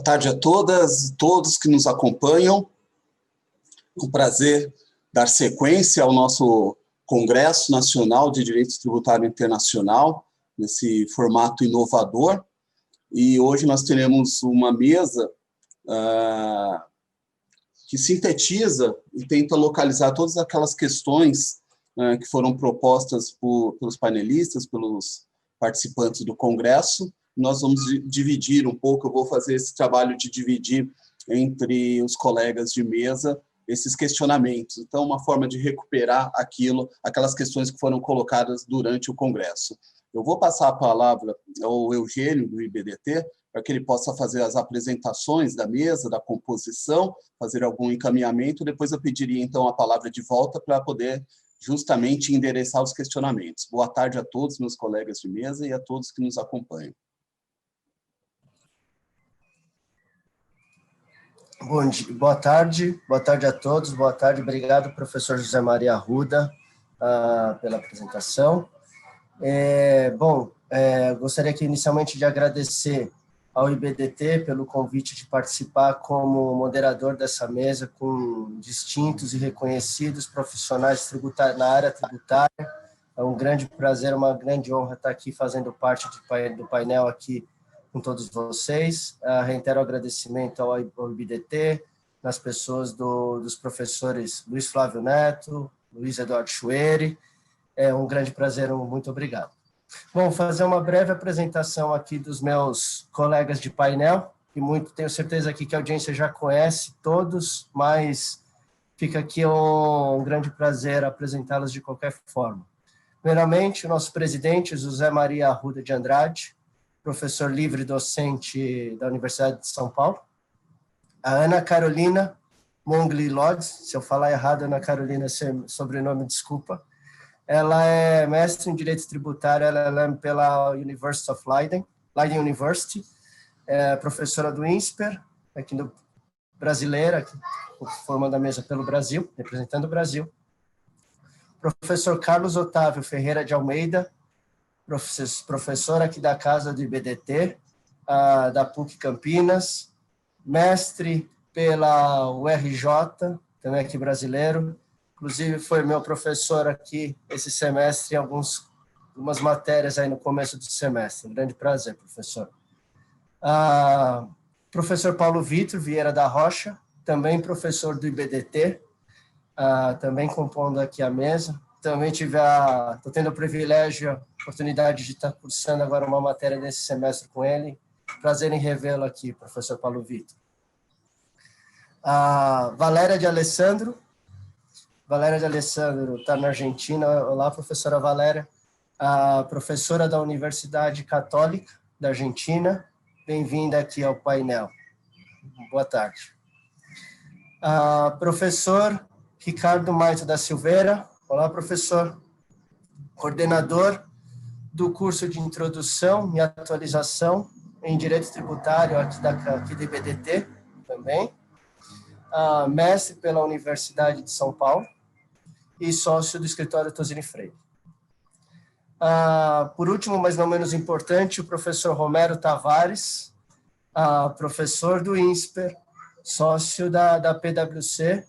Boa tarde a todas e todos que nos acompanham. É um prazer dar sequência ao nosso Congresso Nacional de Direito Tributário Internacional, nesse formato inovador. E hoje nós teremos uma mesa que sintetiza e tenta localizar todas aquelas questões que foram propostas pelos painelistas, pelos participantes do Congresso. Nós vamos dividir um pouco, eu vou fazer esse trabalho de dividir entre os colegas de mesa esses questionamentos. Então, uma forma de recuperar aquelas questões que foram colocadas durante o Congresso. Eu vou passar a palavra ao Eugênio, do IBDT, para que ele possa fazer as apresentações da mesa, da composição, fazer algum encaminhamento. Depois eu pediria, então, a palavra de volta para poder justamente endereçar os questionamentos. Boa tarde a todos, meus colegas de mesa, e a todos que nos acompanham. Bom dia, boa tarde a todos, boa tarde, obrigado, professor José Maria Arruda, pela apresentação. Gostaria aqui inicialmente de agradecer ao IBDT pelo convite de participar como moderador dessa mesa com distintos e reconhecidos profissionais na área tributária. É um grande prazer, uma grande honra estar aqui fazendo parte do painel aqui com todos vocês. Reitero o agradecimento ao IBDT, nas pessoas dos professores Luiz Flávio Neto, Luiz Eduardo Chueri. É um grande prazer, muito obrigado. Bom, fazer uma breve apresentação aqui dos meus colegas de painel, que tenho certeza aqui que a audiência já conhece todos, mas fica aqui um grande prazer apresentá-los de qualquer forma. Primeiramente, o nosso presidente, José Maria Arruda de Andrade, professor livre docente da Universidade de São Paulo. A Ana Carolina Mongli Lodz, se eu falar errado, Ana Carolina, sobrenome, desculpa. Ela é mestre em Direito Tributário, ela é pela University of Leiden University, é professora do INSPER, aqui brasileira, aqui, formando a mesa pelo Brasil, representando o Brasil. Professor Carlos Otávio Ferreira de Almeida, professor aqui da casa do IBDT, da PUC Campinas, mestre pela URJ, também aqui brasileiro, inclusive foi meu professor aqui esse semestre em algumas matérias aí no começo do semestre. Um grande prazer, professor. Professor Paulo Vitor Vieira da Rocha, também professor do IBDT, também compondo aqui a mesa. Também estou tendo o privilégio, a oportunidade de estar cursando agora uma matéria nesse semestre com ele. Prazer em revê-lo aqui, professor Paulo Vitor. Valéria de Alessandro está na Argentina. Olá, professora Valéria. Professora da Universidade Católica da Argentina. Bem-vinda aqui ao painel. Boa tarde. Professor Ricardo Maito da Silveira. Olá, professor. Coordenador do curso de Introdução e Atualização em Direito Tributário aqui do IBDT, também. Mestre pela Universidade de São Paulo e sócio do escritório Tosini Freire. Por último, mas não menos importante, o professor Romero Tavares, professor do INSPER, sócio da PwC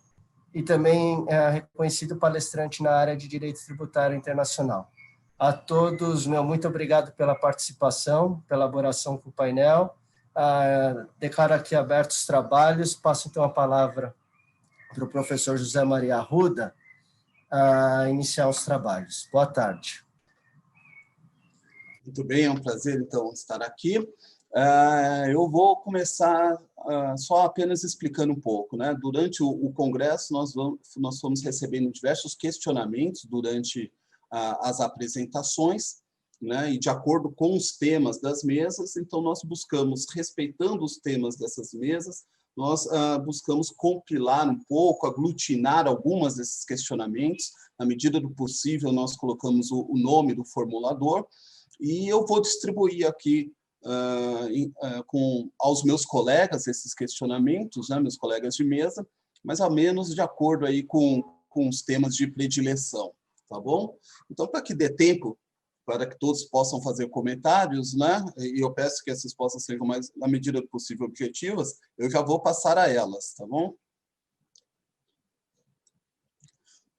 e também reconhecido palestrante na área de Direito Tributário Internacional. A todos, muito obrigado pela participação, pela elaboração com o painel. Declaro aqui abertos os trabalhos. Passo, então, a palavra para o professor José Maria Arruda iniciar os trabalhos. Boa tarde. Muito bem, é um prazer, então, estar aqui. Eu vou começar só apenas explicando um pouco, né? Durante o Congresso, nós fomos recebendo diversos questionamentos durante as apresentações, né? E de acordo com os temas das mesas, então nós buscamos, respeitando os temas dessas mesas, nós buscamos compilar um pouco, aglutinar algumas desses questionamentos. Na medida do possível, nós colocamos o nome do formulador, e eu vou distribuir aqui aos meus colegas esses questionamentos, né, meus colegas de mesa, mais ou menos de acordo aí com os temas de predileção, tá bom? Então, para que dê tempo para que todos possam fazer comentários, né? E eu peço que as respostas sejam mais, na medida do possível, objetivas. Eu já vou passar a elas, tá bom?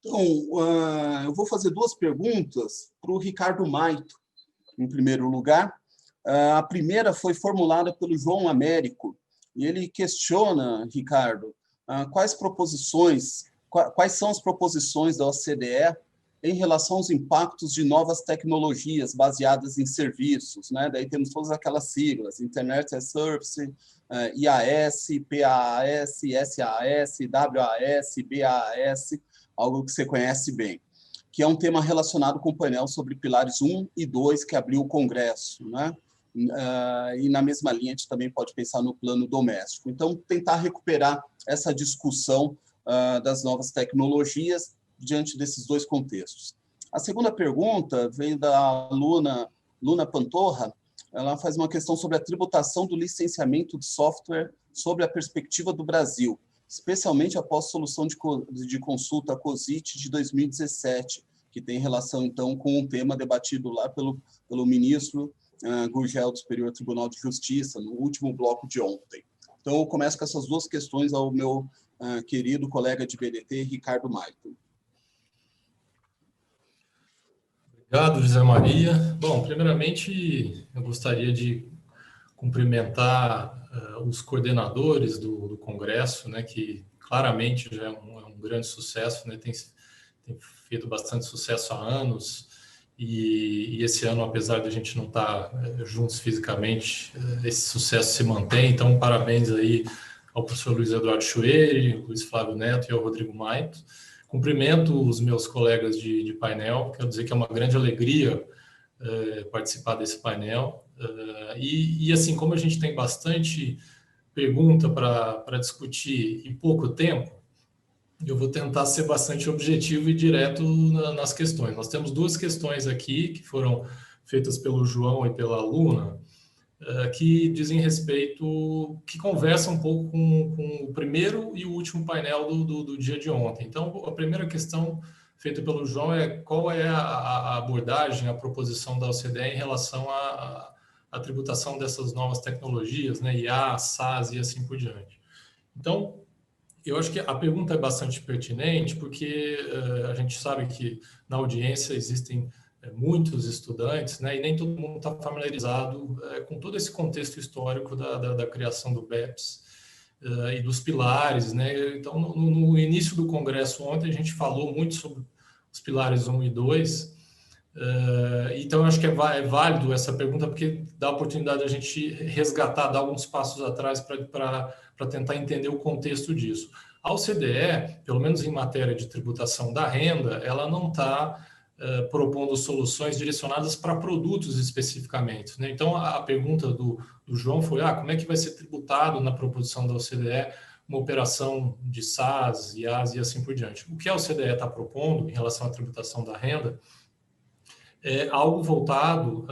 Então, eu vou fazer duas perguntas para o Ricardo Maito, em primeiro lugar. A primeira foi formulada pelo João Américo, e ele questiona, Ricardo, quais são as proposições da OCDE em relação aos impactos de novas tecnologias baseadas em serviços, né? Daí temos todas aquelas siglas, Internet as Service, IaaS, PaaS, SaaS, WaaS, BaaS, algo que você conhece bem, que é um tema relacionado com o painel sobre pilares 1 e 2 que abriu o Congresso, né? E na mesma linha a gente também pode pensar no plano doméstico. Então, tentar recuperar essa discussão das novas tecnologias diante desses dois contextos. A segunda pergunta vem da Luna Pantorra. Ela faz uma questão sobre a tributação do licenciamento de software sobre a perspectiva do Brasil, especialmente após a solução de consulta COSIT de 2017, que tem relação, então, com um tema debatido lá pelo ministro Gurgel do Superior Tribunal de Justiça, no último bloco de ontem. Então, eu começo com essas duas questões ao meu querido colega de BDT, Ricardo Maito. Obrigado, José Maria. Bom, primeiramente, eu gostaria de cumprimentar os coordenadores do Congresso, né, que claramente já é um grande sucesso, né, tem feito bastante sucesso há anos, e esse ano, apesar de a gente não estar juntos fisicamente, esse sucesso se mantém. Então, parabéns aí ao professor Luiz Eduardo Chueri, Luiz Flávio Neto e ao Rodrigo Maito. Cumprimento os meus colegas de painel, quero dizer que é uma grande alegria participar desse painel. E assim, como a gente tem bastante pergunta para discutir e pouco tempo, eu vou tentar ser bastante objetivo e direto nas questões. Nós temos duas questões aqui que foram feitas pelo João e pela Luna, que dizem respeito, que conversam um pouco com o primeiro e o último painel do dia de ontem. Então, a primeira questão feita pelo João é qual é a abordagem, a proposição da OCDE em relação à tributação dessas novas tecnologias, né, IA, SaaS e assim por diante. Então, eu acho que a pergunta é bastante pertinente, porque a gente sabe que na audiência existem muitos estudantes, né, e nem todo mundo está familiarizado com todo esse contexto histórico da criação do BEPS e dos pilares, né? Então, no início do Congresso ontem, a gente falou muito sobre os pilares 1 e 2, então eu acho que é válido essa pergunta, porque dá a oportunidade de a gente resgatar, dar alguns passos atrás para tentar entender o contexto disso. A OCDE, pelo menos em matéria de tributação da renda, ela não está propondo soluções direcionadas para produtos especificamente, né? Então, a pergunta do João foi, como é que vai ser tributado na proposição da OCDE uma operação de SaaS, IaaS e assim por diante. O que a OCDE está propondo em relação à tributação da renda é algo voltado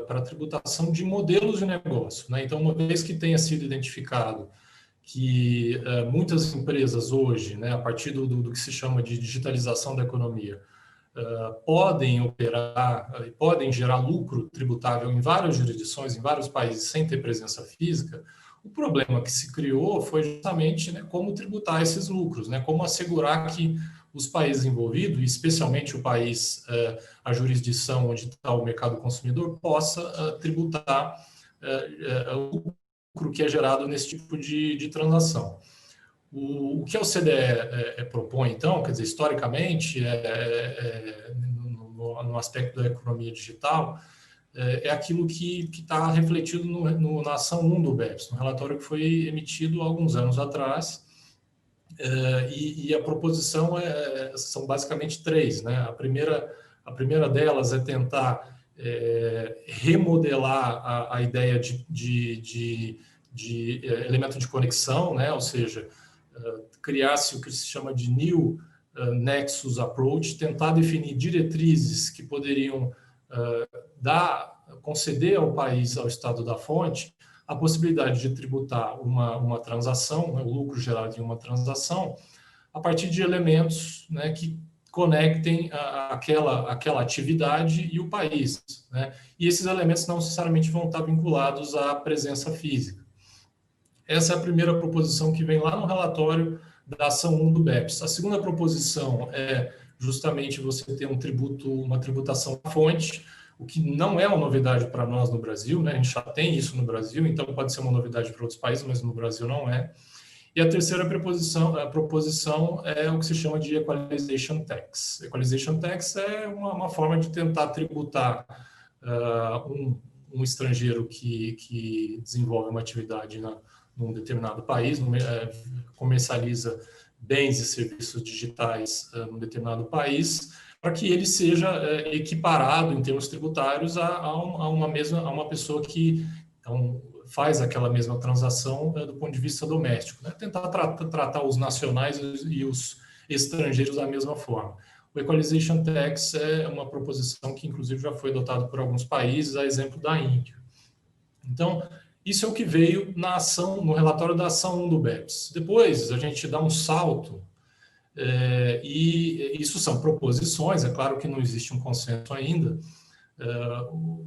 para a tributação de modelos de negócio, né? Então, uma vez que tenha sido identificado que muitas empresas hoje, né, a partir do que se chama de digitalização da economia, podem operar, podem gerar lucro tributável em várias jurisdições, em vários países, sem ter presença física, o problema que se criou foi justamente, né, como tributar esses lucros, né, como assegurar que os países envolvidos, especialmente o país, a jurisdição onde está o mercado consumidor, possa tributar o lucro que é gerado nesse tipo de transação. O que a OCDE propõe, então, quer dizer, historicamente, no aspecto da economia digital, é aquilo que está refletido na ação 1 do BEPS, no relatório que foi emitido há alguns anos atrás, e a proposição são basicamente três, né? A primeira delas é tentar remodelar a ideia de elemento de conexão, né? Ou seja, criar-se o que se chama de New Nexus Approach, tentar definir diretrizes que poderiam conceder ao país, ao estado da fonte, a possibilidade de tributar uma transação, né, o lucro gerado em uma transação, a partir de elementos, né, que conectem aquela atividade e o país, né? E esses elementos não necessariamente vão estar vinculados à presença física. Essa é a primeira proposição que vem lá no relatório da ação 1 do BEPS. A segunda proposição é justamente você ter uma tributação à fonte, o que não é uma novidade para nós no Brasil, né? A gente já tem isso no Brasil, então pode ser uma novidade para outros países, mas no Brasil não é. E a terceira proposição é o que se chama de Equalization Tax. Equalization Tax é uma forma de tentar tributar um estrangeiro que desenvolve uma atividade num determinado país, comercializa bens e serviços digitais num determinado país, para que ele seja equiparado em termos tributários a uma pessoa que faz aquela mesma transação do ponto de vista doméstico, né? Tentar tratar os nacionais e os estrangeiros da mesma forma. O Equalization Tax é uma proposição que, inclusive, já foi adotada por alguns países, a exemplo da Índia. Então, isso é o que veio no relatório da ação 1 do BEPS. Depois, a gente dá um salto, e isso são proposições, é claro que não existe um consenso ainda,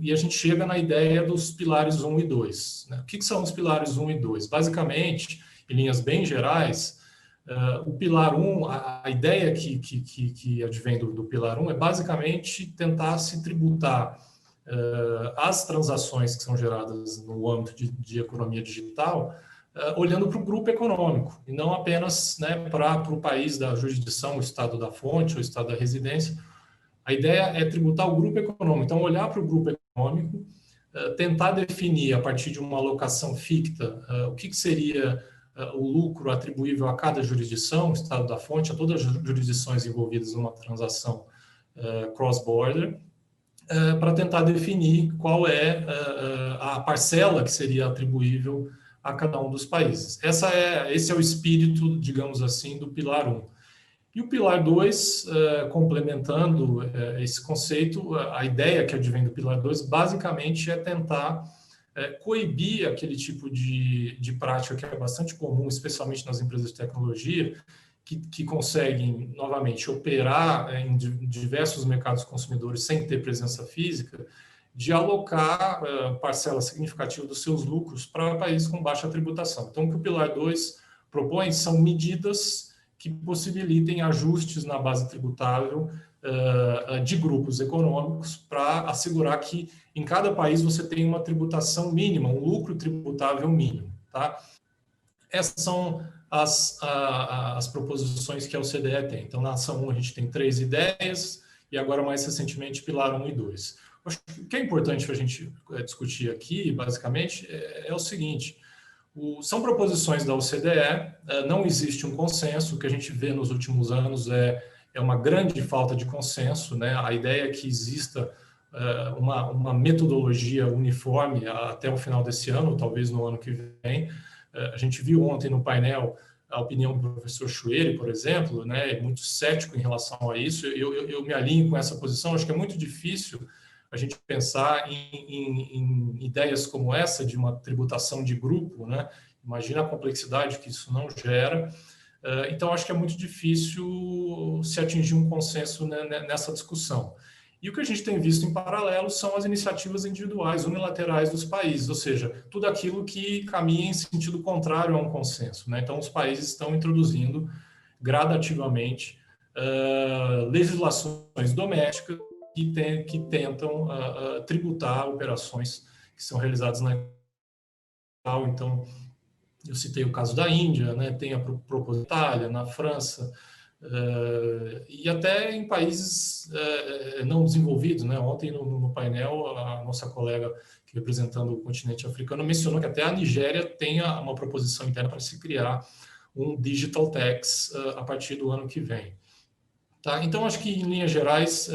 e a gente chega na ideia dos pilares 1 e 2. Né? O que são os pilares 1 e 2? Basicamente, em linhas bem gerais, o pilar 1, a ideia que advém do pilar 1 é basicamente tentar se tributar as transações que são geradas no âmbito de economia digital, olhando para o grupo econômico, e não apenas, né, para o país da jurisdição, o estado da fonte, ou o estado da residência. A ideia é tributar o grupo econômico. Então, olhar para o grupo econômico, tentar definir, a partir de uma alocação ficta, o que seria o lucro atribuível a cada jurisdição, o estado da fonte, a todas as jurisdições envolvidas numa transação cross-border, para tentar definir qual é a parcela que seria atribuível a cada um dos países. Esse é o espírito, digamos assim, do pilar 1. E o pilar 2, complementando esse conceito, a ideia que advém do pilar 2, basicamente é tentar coibir aquele tipo de prática que é bastante comum, especialmente nas empresas de tecnologia, que conseguem, novamente, operar em diversos mercados consumidores sem ter presença física, de alocar parcela significativa dos seus lucros para países com baixa tributação. Então, o que o pilar 2 propõe são medidas que possibilitem ajustes na base tributável de grupos econômicos para assegurar que em cada país você tem uma tributação mínima, um lucro tributável mínimo. Tá? Essas são as proposições que a OCDE tem. Então, na ação 1 a gente tem 3 ideias e agora mais recentemente pilar 1 e 2. O que é importante para a gente discutir aqui, basicamente, é o seguinte: são proposições da OCDE, não existe um consenso, o que a gente vê nos últimos anos é uma grande falta de consenso, né? A ideia é que exista uma metodologia uniforme até o final desse ano, talvez no ano que vem. A gente viu ontem no painel a opinião do professor Chueri, por exemplo, né? É muito cético em relação a isso. Eu me alinho com essa posição, acho que é muito difícil a gente pensar em ideias como essa de uma tributação de grupo, né? Imagina a complexidade que isso não gera. Então, acho que é muito difícil se atingir um consenso, né, nessa discussão. E o que a gente tem visto em paralelo são as iniciativas individuais, unilaterais dos países, ou seja, tudo aquilo que caminha em sentido contrário a um consenso, né? Então, os países estão introduzindo gradativamente legislações domésticas que tentam tributar operações que são realizadas na então, eu citei o caso da Índia, né, tem a proposição da Itália, na França, e até em países não desenvolvidos, né? Ontem no painel, a nossa colega representando o continente africano mencionou que até a Nigéria tem uma proposição interna para se criar um digital tax a partir do ano que vem. Tá? Então, acho que, em linhas gerais,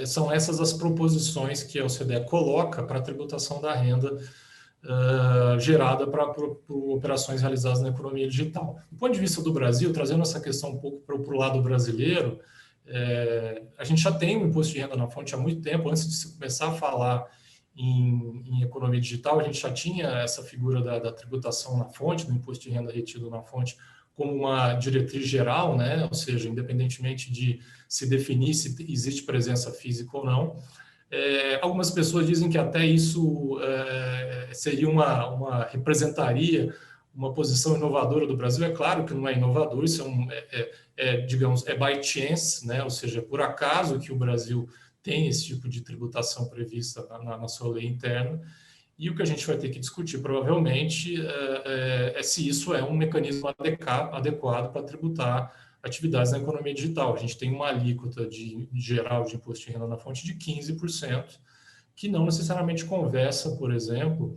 são essas as proposições que a OCDE coloca para a tributação da renda gerada para operações realizadas na economia digital. Do ponto de vista do Brasil, trazendo essa questão um pouco para o lado brasileiro, a gente já tem um imposto de renda na fonte há muito tempo. Antes de se começar a falar em economia digital, a gente já tinha essa figura da tributação na fonte, do imposto de renda retido na fonte, como uma diretriz geral, né? Ou seja, independentemente de se definir se existe presença física ou não. Algumas pessoas dizem que até isso seria representaria uma posição inovadora do Brasil. É claro que não é inovador, isso digamos, by chance, né? Ou seja, por acaso que o Brasil tem esse tipo de tributação prevista na sua lei interna. E o que a gente vai ter que discutir, provavelmente, é se isso é um mecanismo adequado para tributar atividades na economia digital. A gente tem uma alíquota geral de imposto de renda na fonte de 15%, que não necessariamente conversa, por exemplo,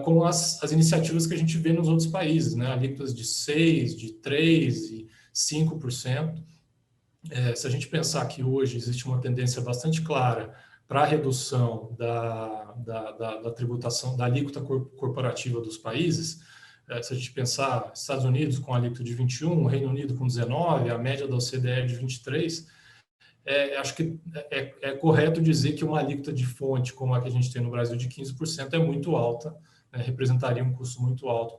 com as iniciativas que a gente vê nos outros países, né? Alíquotas de 6%, de 3% e 5%. Se a gente pensar que hoje existe uma tendência bastante clara para a redução da tributação, da alíquota corporativa dos países, se a gente pensar Estados Unidos com alíquota de 21%, Reino Unido com 19%, a média da OCDE é de 23%, acho que é correto dizer que uma alíquota de fonte como a que a gente tem no Brasil de 15% é muito alta, né, representaria um custo muito alto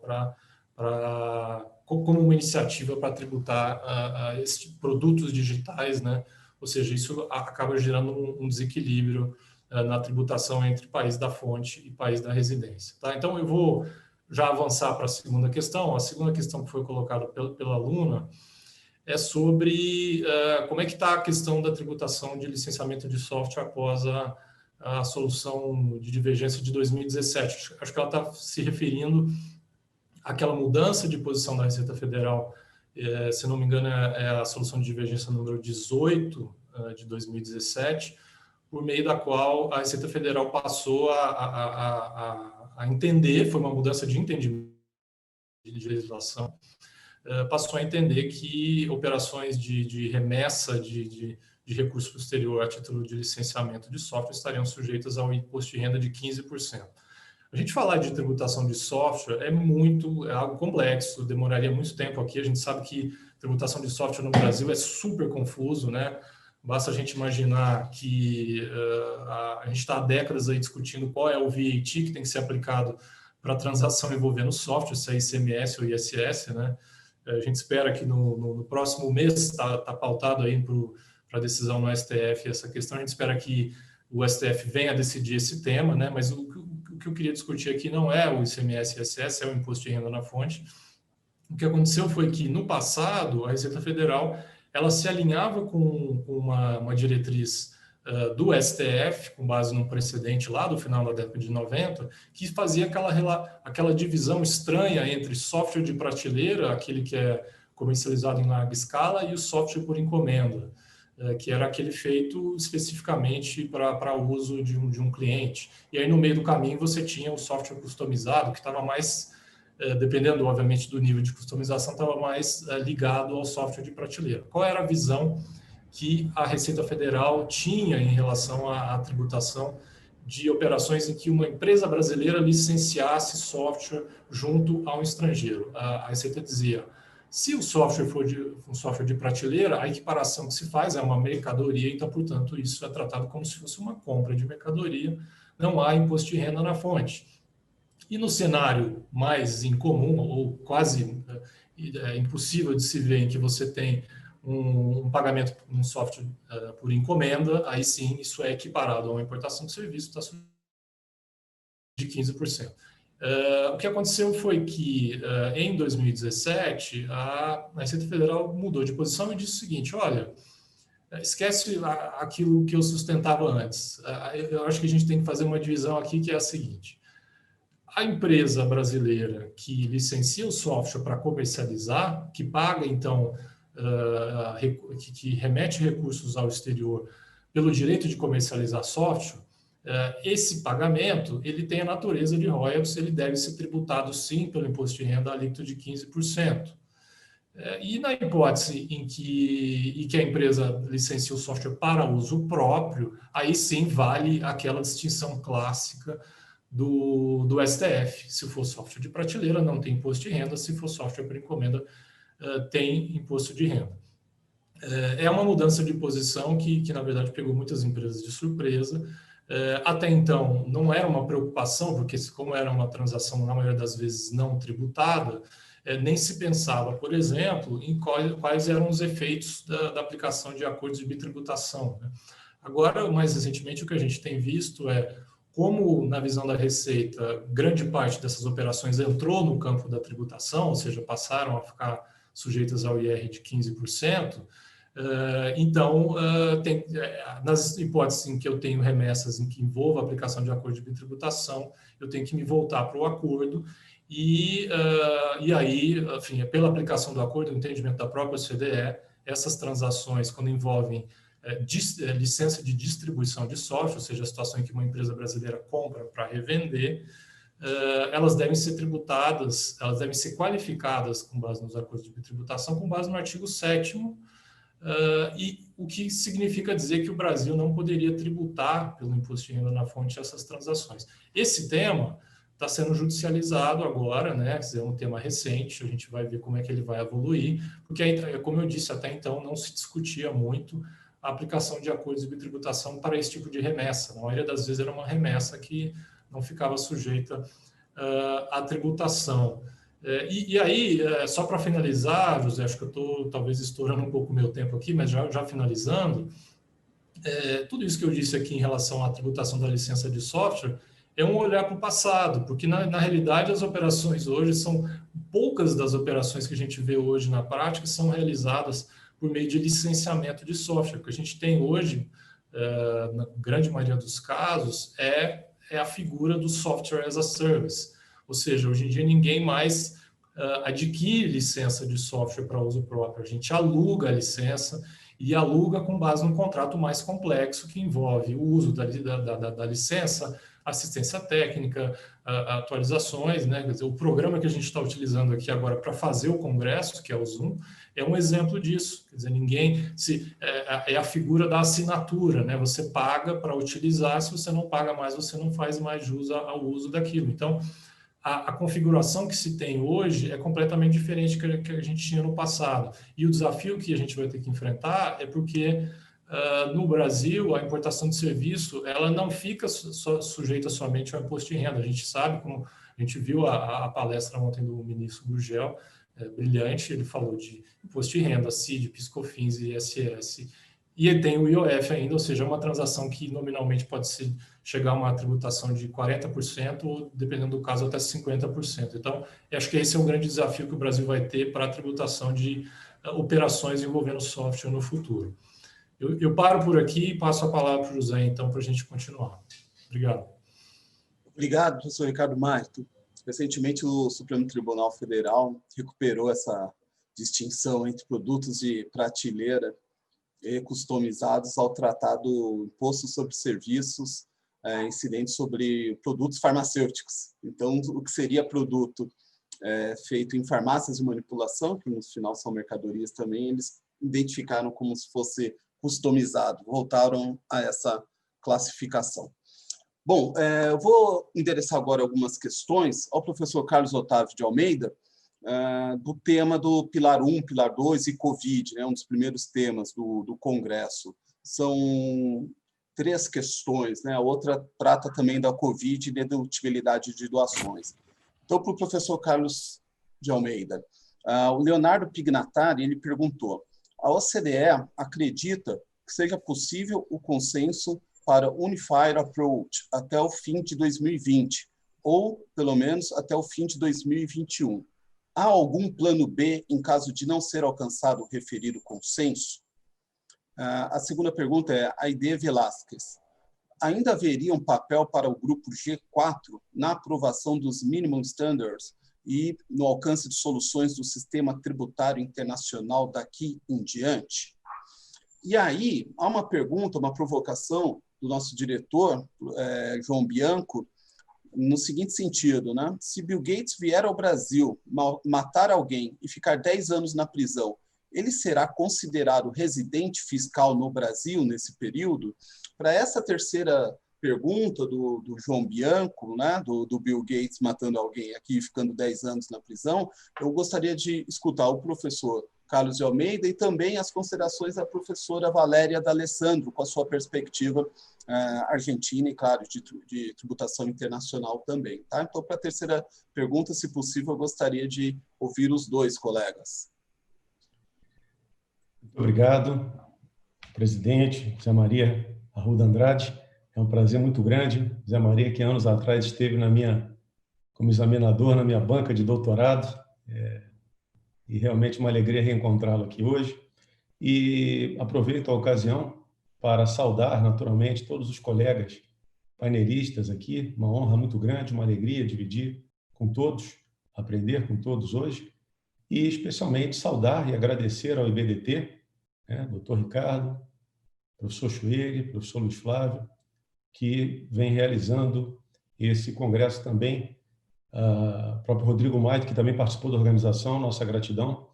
como uma iniciativa para tributar esses produtos digitais, né? Ou seja, isso acaba gerando um desequilíbrio na tributação entre país da fonte e país da residência. Tá? Então, eu vou já avançar para a segunda questão. A segunda questão que foi colocada pela aluna é sobre como é que está a questão da tributação de licenciamento de software após a solução de divergência de 2017. Acho que ela está se referindo àquela mudança de posição da Receita Federal, se não me engano, é a solução de divergência número 18 de 2017, por meio da qual a Receita Federal passou a entender, foi uma mudança de entendimento de legislação, passou a entender que operações de remessa de recurso posterior a título de licenciamento de software estariam sujeitas ao imposto de renda de 15%. A gente falar de tributação de software é algo complexo, demoraria muito tempo aqui. A gente sabe que tributação de software no Brasil é super confuso, né? Basta a gente imaginar que a gente está há décadas aí discutindo qual é o VAT que tem que ser aplicado para a transação envolvendo software, se é ICMS ou ISS, né? A gente espera que no próximo mês, está pautado aí para a decisão no STF essa questão, a gente espera que o STF venha a decidir esse tema, né? Mas o que eu queria discutir aqui não é o ICMS e ISS, é o imposto de renda na fonte. O que aconteceu foi que, no passado, a Receita Federal ela se alinhava com uma diretriz do STF, com base num precedente lá do final da década de 90, que fazia aquela divisão estranha entre software de prateleira, aquele que é comercializado em larga escala, e o software por encomenda, que era aquele feito especificamente para uso de um cliente. E aí, no meio do caminho, você tinha o software customizado, que estava mais, dependendo, obviamente, do nível de customização, estava mais ligado ao software de prateleira. Qual era a visão que a Receita Federal tinha em relação à tributação de operações em que uma empresa brasileira licenciasse software junto a um estrangeiro? A Receita dizia: se o software for um software de prateleira, a equiparação que se faz é uma mercadoria, então, portanto, isso é tratado como se fosse uma compra de mercadoria, não há imposto de renda na fonte. E no cenário mais incomum, ou quase impossível de se ver, em que você tem um pagamento um software por encomenda, aí sim isso é equiparado a uma importação de serviço, está de 15%. O que aconteceu foi que, em 2017, a Receita Federal mudou de posição e disse o seguinte: olha, esquece aquilo que eu sustentava antes. Eu acho que a gente tem que fazer uma divisão aqui, que é a seguinte: a empresa brasileira que licencia o software para comercializar, que paga, então, que remete recursos ao exterior pelo direito de comercializar software, esse pagamento ele tem a natureza de royalties, ele deve ser tributado, sim, pelo imposto de renda alíquota de 15%. E na hipótese em que a empresa licencia o software para uso próprio, aí sim vale aquela distinção clássica do STF. Se for software de prateleira, não tem imposto de renda; se for software por encomenda, tem imposto de renda. É uma mudança de posição que, na verdade, pegou muitas empresas de surpresa. Até então, não era uma preocupação, porque como era uma transação, na maioria das vezes, não tributada, nem se pensava, por exemplo, em quais eram os efeitos da aplicação de acordos de bitributação, né? Agora, mais recentemente, o que a gente tem visto é como, na visão da Receita, grande parte dessas operações entrou no campo da tributação, ou seja, passaram a ficar sujeitas ao IR de 15%. Então, nas hipóteses em que eu tenho remessas em que envolva a aplicação de acordo de bitributação, eu tenho que me voltar para o acordo e aí, enfim, pela aplicação do acordo, o entendimento da própria OCDE, essas transações, quando envolvem licença de distribuição de software, ou seja, a situação em que uma empresa brasileira compra para revender, elas devem ser tributadas, elas devem ser qualificadas com base nos acordos de bitributação, com base no artigo 7º, e o que significa dizer que o Brasil não poderia tributar pelo imposto de renda na fonte essas transações. Esse tema está sendo judicializado agora, né? É um tema recente, a gente vai ver como é que ele vai evoluir, porque, como eu disse, até então não se discutia muito a aplicação de acordos de bitributação para esse tipo de remessa. Na maioria das vezes era uma remessa que não ficava sujeita à tributação. E aí, só para finalizar, José, acho que eu estou talvez estourando um pouco o meu tempo aqui, mas já finalizando, tudo isso que eu disse aqui em relação à tributação da licença de software é um olhar para o passado, porque na realidade as operações hoje são, poucas das operações que a gente vê hoje na prática são realizadas por meio de licenciamento de software. O que a gente tem hoje, na grande maioria dos casos, é a figura do software as a service. Ou seja, hoje em dia ninguém mais adquire licença de software para uso próprio. A gente aluga a licença e aluga com base num contrato mais complexo que envolve o uso da licença, assistência técnica, atualizações, né? Quer dizer, o programa que a gente está utilizando aqui agora para fazer o congresso, que é o Zoom, é um exemplo disso. Quer dizer, é a figura da assinatura, né? Você paga para utilizar, se você não paga mais, você não faz mais jus ao uso daquilo. Então, a configuração que se tem hoje é completamente diferente do que a gente tinha no passado. E o desafio que a gente vai ter que enfrentar é porque no Brasil, a importação de serviço ela não fica sujeita somente ao imposto de renda. A gente sabe, como a gente viu a palestra ontem do ministro Gurgel, brilhante, ele falou de imposto de renda, CID, PIS/COFINS e ISS, e tem o IOF ainda, ou seja, uma transação que nominalmente pode chegar a uma tributação de 40% ou, dependendo do caso, até 50%. Então, acho que esse é um grande desafio que o Brasil vai ter para a tributação de operações envolvendo software no futuro. Eu paro por aqui e passo a palavra para o José, então, para a gente continuar. Obrigado. Obrigado, professor Ricardo Marto. Recentemente, o Supremo Tribunal Federal recuperou essa distinção entre produtos de prateleira e customizados ao tratar do imposto sobre serviços incidentes sobre produtos farmacêuticos. Então, o que seria produto feito em farmácias de manipulação, que no final são mercadorias também, eles identificaram como se fosse customizado, voltaram a essa classificação. Bom, eu vou endereçar agora algumas questões ao professor Carlos Otávio de Almeida, do tema do Pilar 1, Pilar 2 e Covid, né, um dos primeiros temas do Congresso. São 3 questões, né? A outra trata também da Covid e dedutibilidade de doações. Então, para o professor Carlos de Almeida, o Leonardo Pignatari, ele perguntou, a OCDE acredita que seja possível o consenso para Unified Approach até o fim de 2020, ou, pelo menos, até o fim de 2021. Há algum plano B em caso de não ser alcançado o referido consenso? A segunda pergunta é a Aide Velásquez. Ainda haveria um papel para o grupo G4 na aprovação dos minimum standards e no alcance de soluções do sistema tributário internacional daqui em diante? E aí, há uma pergunta, uma provocação do nosso diretor, João Bianco, no seguinte sentido, né? Se Bill Gates vier ao Brasil, matar alguém e ficar 10 anos na prisão, ele será considerado residente fiscal no Brasil nesse período? Para essa terceira pergunta do João Bianco, né, do Bill Gates matando alguém aqui e ficando 10 anos na prisão, eu gostaria de escutar o professor Carlos de Almeida, e também as considerações da professora Valéria D'Alessandro, com a sua perspectiva argentina e, claro, de tributação internacional também. Tá? Então, para a terceira pergunta, se possível, eu gostaria de ouvir os dois colegas. Muito obrigado, presidente Zé Maria Arruda Andrade. É um prazer muito grande. Zé Maria, que anos atrás esteve como examinador na minha banca de doutorado, e realmente uma alegria reencontrá-lo aqui hoje. E aproveito a ocasião para saudar, naturalmente, todos os colegas painelistas aqui. Uma honra muito grande, uma alegria dividir com todos, aprender com todos hoje. E, especialmente, saudar e agradecer ao IBDT, doutor Ricardo, professor Schweg, professor Luiz Flávio, que vem realizando esse congresso também. O próprio Rodrigo Maito, que também participou da organização, nossa gratidão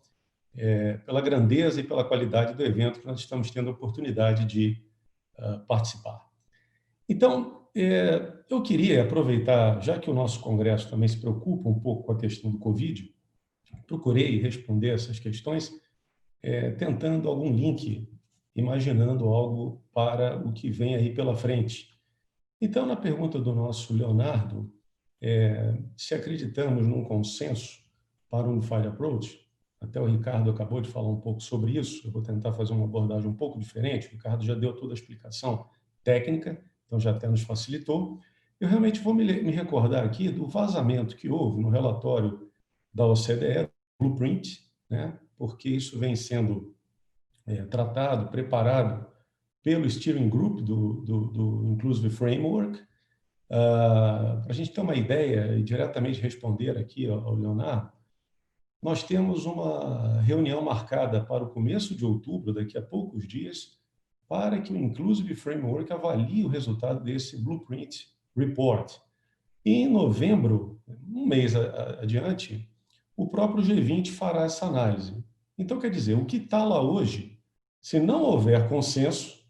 pela grandeza e pela qualidade do evento que nós estamos tendo a oportunidade de participar. Então, eu queria aproveitar, já que o nosso congresso também se preocupa um pouco com a questão do Covid, procurei responder essas questões tentando algum link, imaginando algo para o que vem aí pela frente. Então, na pergunta do nosso Leonardo, se acreditamos num consenso para o Unified Approach, até o Ricardo acabou de falar um pouco sobre isso, eu vou tentar fazer uma abordagem um pouco diferente, o Ricardo já deu toda a explicação técnica, então já até nos facilitou. Eu realmente vou me recordar aqui do vazamento que houve no relatório da OCDE, Blueprint, porque isso vem sendo tratado, preparado pelo Steering Group do Inclusive Framework. Para a gente ter uma ideia e diretamente responder aqui ao Leonardo, nós temos uma reunião marcada para o começo de outubro, daqui a poucos dias, para que o Inclusive Framework avalie o resultado desse Blueprint Report. E em novembro, um mês adiante, o próprio G20 fará essa análise. Então, quer dizer, o que está lá hoje, se não houver consenso,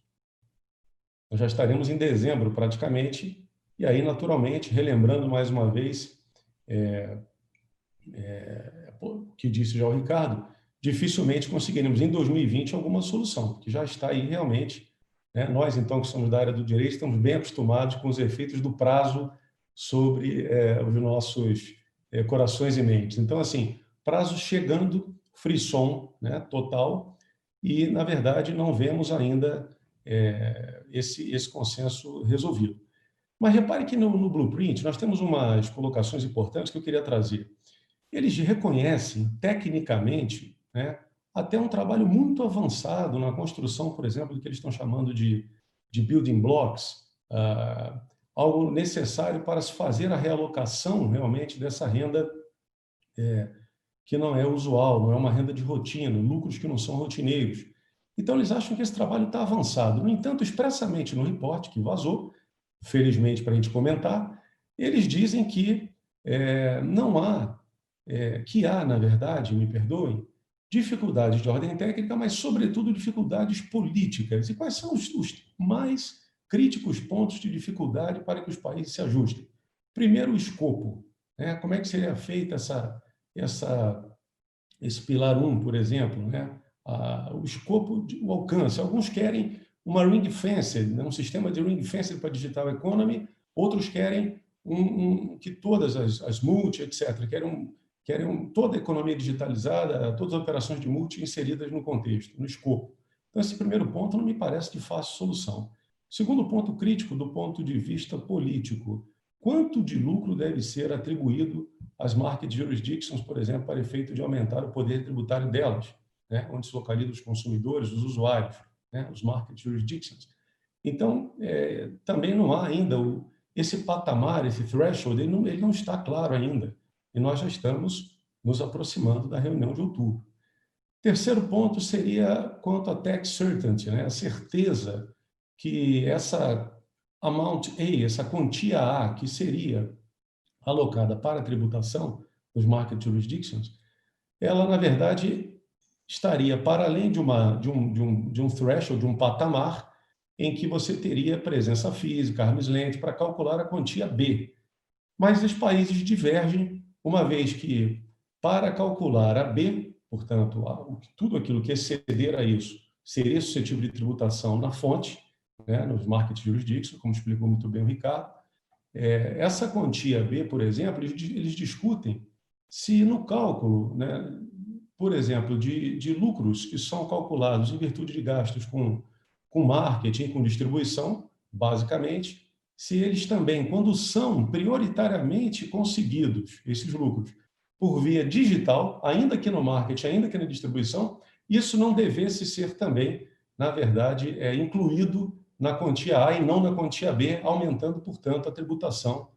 nós já estaremos em dezembro praticamente, e aí, naturalmente, relembrando mais uma vez o que disse já o Ricardo, dificilmente conseguiremos em 2020 alguma solução, porque já está aí realmente. Nós, então, que somos da área do direito, estamos bem acostumados com os efeitos do prazo sobre os nossos corações e mentes. Então, assim, prazo chegando, frisson total, e, na verdade, não vemos ainda esse consenso resolvido. Mas repare que no Blueprint nós temos umas colocações importantes que eu queria trazer. Eles reconhecem, tecnicamente, até um trabalho muito avançado na construção, por exemplo, do que eles estão chamando de building blocks, algo necessário para se fazer a realocação, realmente, dessa renda que não é usual, não é uma renda de rotina, lucros que não são rotineiros. Então, eles acham que esse trabalho está avançado. No entanto, expressamente no report que vazou, felizmente para a gente comentar, eles dizem que não há, na verdade, me perdoem, dificuldades de ordem técnica, mas, sobretudo, dificuldades políticas. E quais são os mais críticos pontos de dificuldade para que os países se ajustem? Primeiro, o escopo. Como é que seria feita esse pilar 1, por exemplo? O escopo, o alcance. Alguns querem uma ring-fenced, um sistema de ring-fenced para digital economy, outros querem que todas as multi, etc., querem toda a economia digitalizada, todas as operações de multi inseridas no contexto, no escopo. Então, esse primeiro ponto não me parece de fácil solução. Segundo ponto crítico, do ponto de vista político, quanto de lucro deve ser atribuído às market jurisdictions, por exemplo, para efeito de aumentar o poder tributário delas, onde se localizam os consumidores, os usuários, os market jurisdictions. Então, também não há ainda esse patamar, esse threshold, ele não está claro ainda. E nós já estamos nos aproximando da reunião de outubro. Terceiro ponto seria quanto à tax certainty, a certeza que essa amount A, essa quantia A, que seria alocada para a tributação dos market jurisdictions, ela, na verdade, estaria para além de um threshold, de um patamar, em que você teria presença física, arm's length, para calcular a quantia B. Mas os países divergem, uma vez que, para calcular a B, portanto, tudo aquilo que exceder a isso seria suscetível de tributação na fonte, né, nos market jurisdictions, como explicou muito bem o Ricardo. Essa quantia B, por exemplo, eles discutem se no cálculo, né, por exemplo, de lucros que são calculados em virtude de gastos com marketing, com distribuição, basicamente, se eles também, quando são prioritariamente conseguidos, esses lucros, por via digital, ainda que no marketing, ainda que na distribuição, isso não devesse ser também, na verdade, incluído na quantia A e não na quantia B, aumentando, portanto, a tributação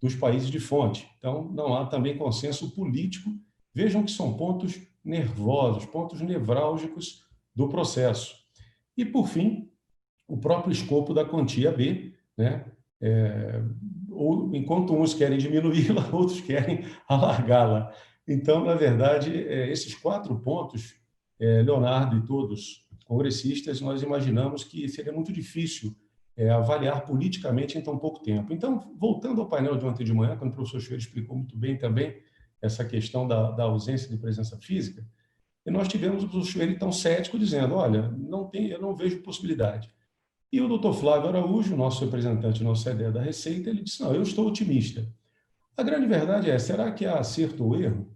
dos países de fonte. Então, não há também consenso político. Vejam que são pontos nervosos, pontos nevrálgicos do processo. E, por fim, o próprio escopo da quantia B, né? Enquanto uns querem diminuí-la, outros querem alargá-la. Então, na verdade, esses 4 pontos, Leonardo e todos congressistas, nós imaginamos que seria muito difícil avaliar politicamente em tão pouco tempo. Então, voltando ao painel de ontem de manhã, quando o professor Chueiro explicou muito bem também essa questão da ausência de presença física, e nós tivemos o professor Chueiro tão cético, dizendo, olha, eu não vejo possibilidade. E o doutor Flávio Araújo, nosso representante na OCDE da Receita, ele disse, não, eu estou otimista. A grande verdade é, será que há acerto ou erro?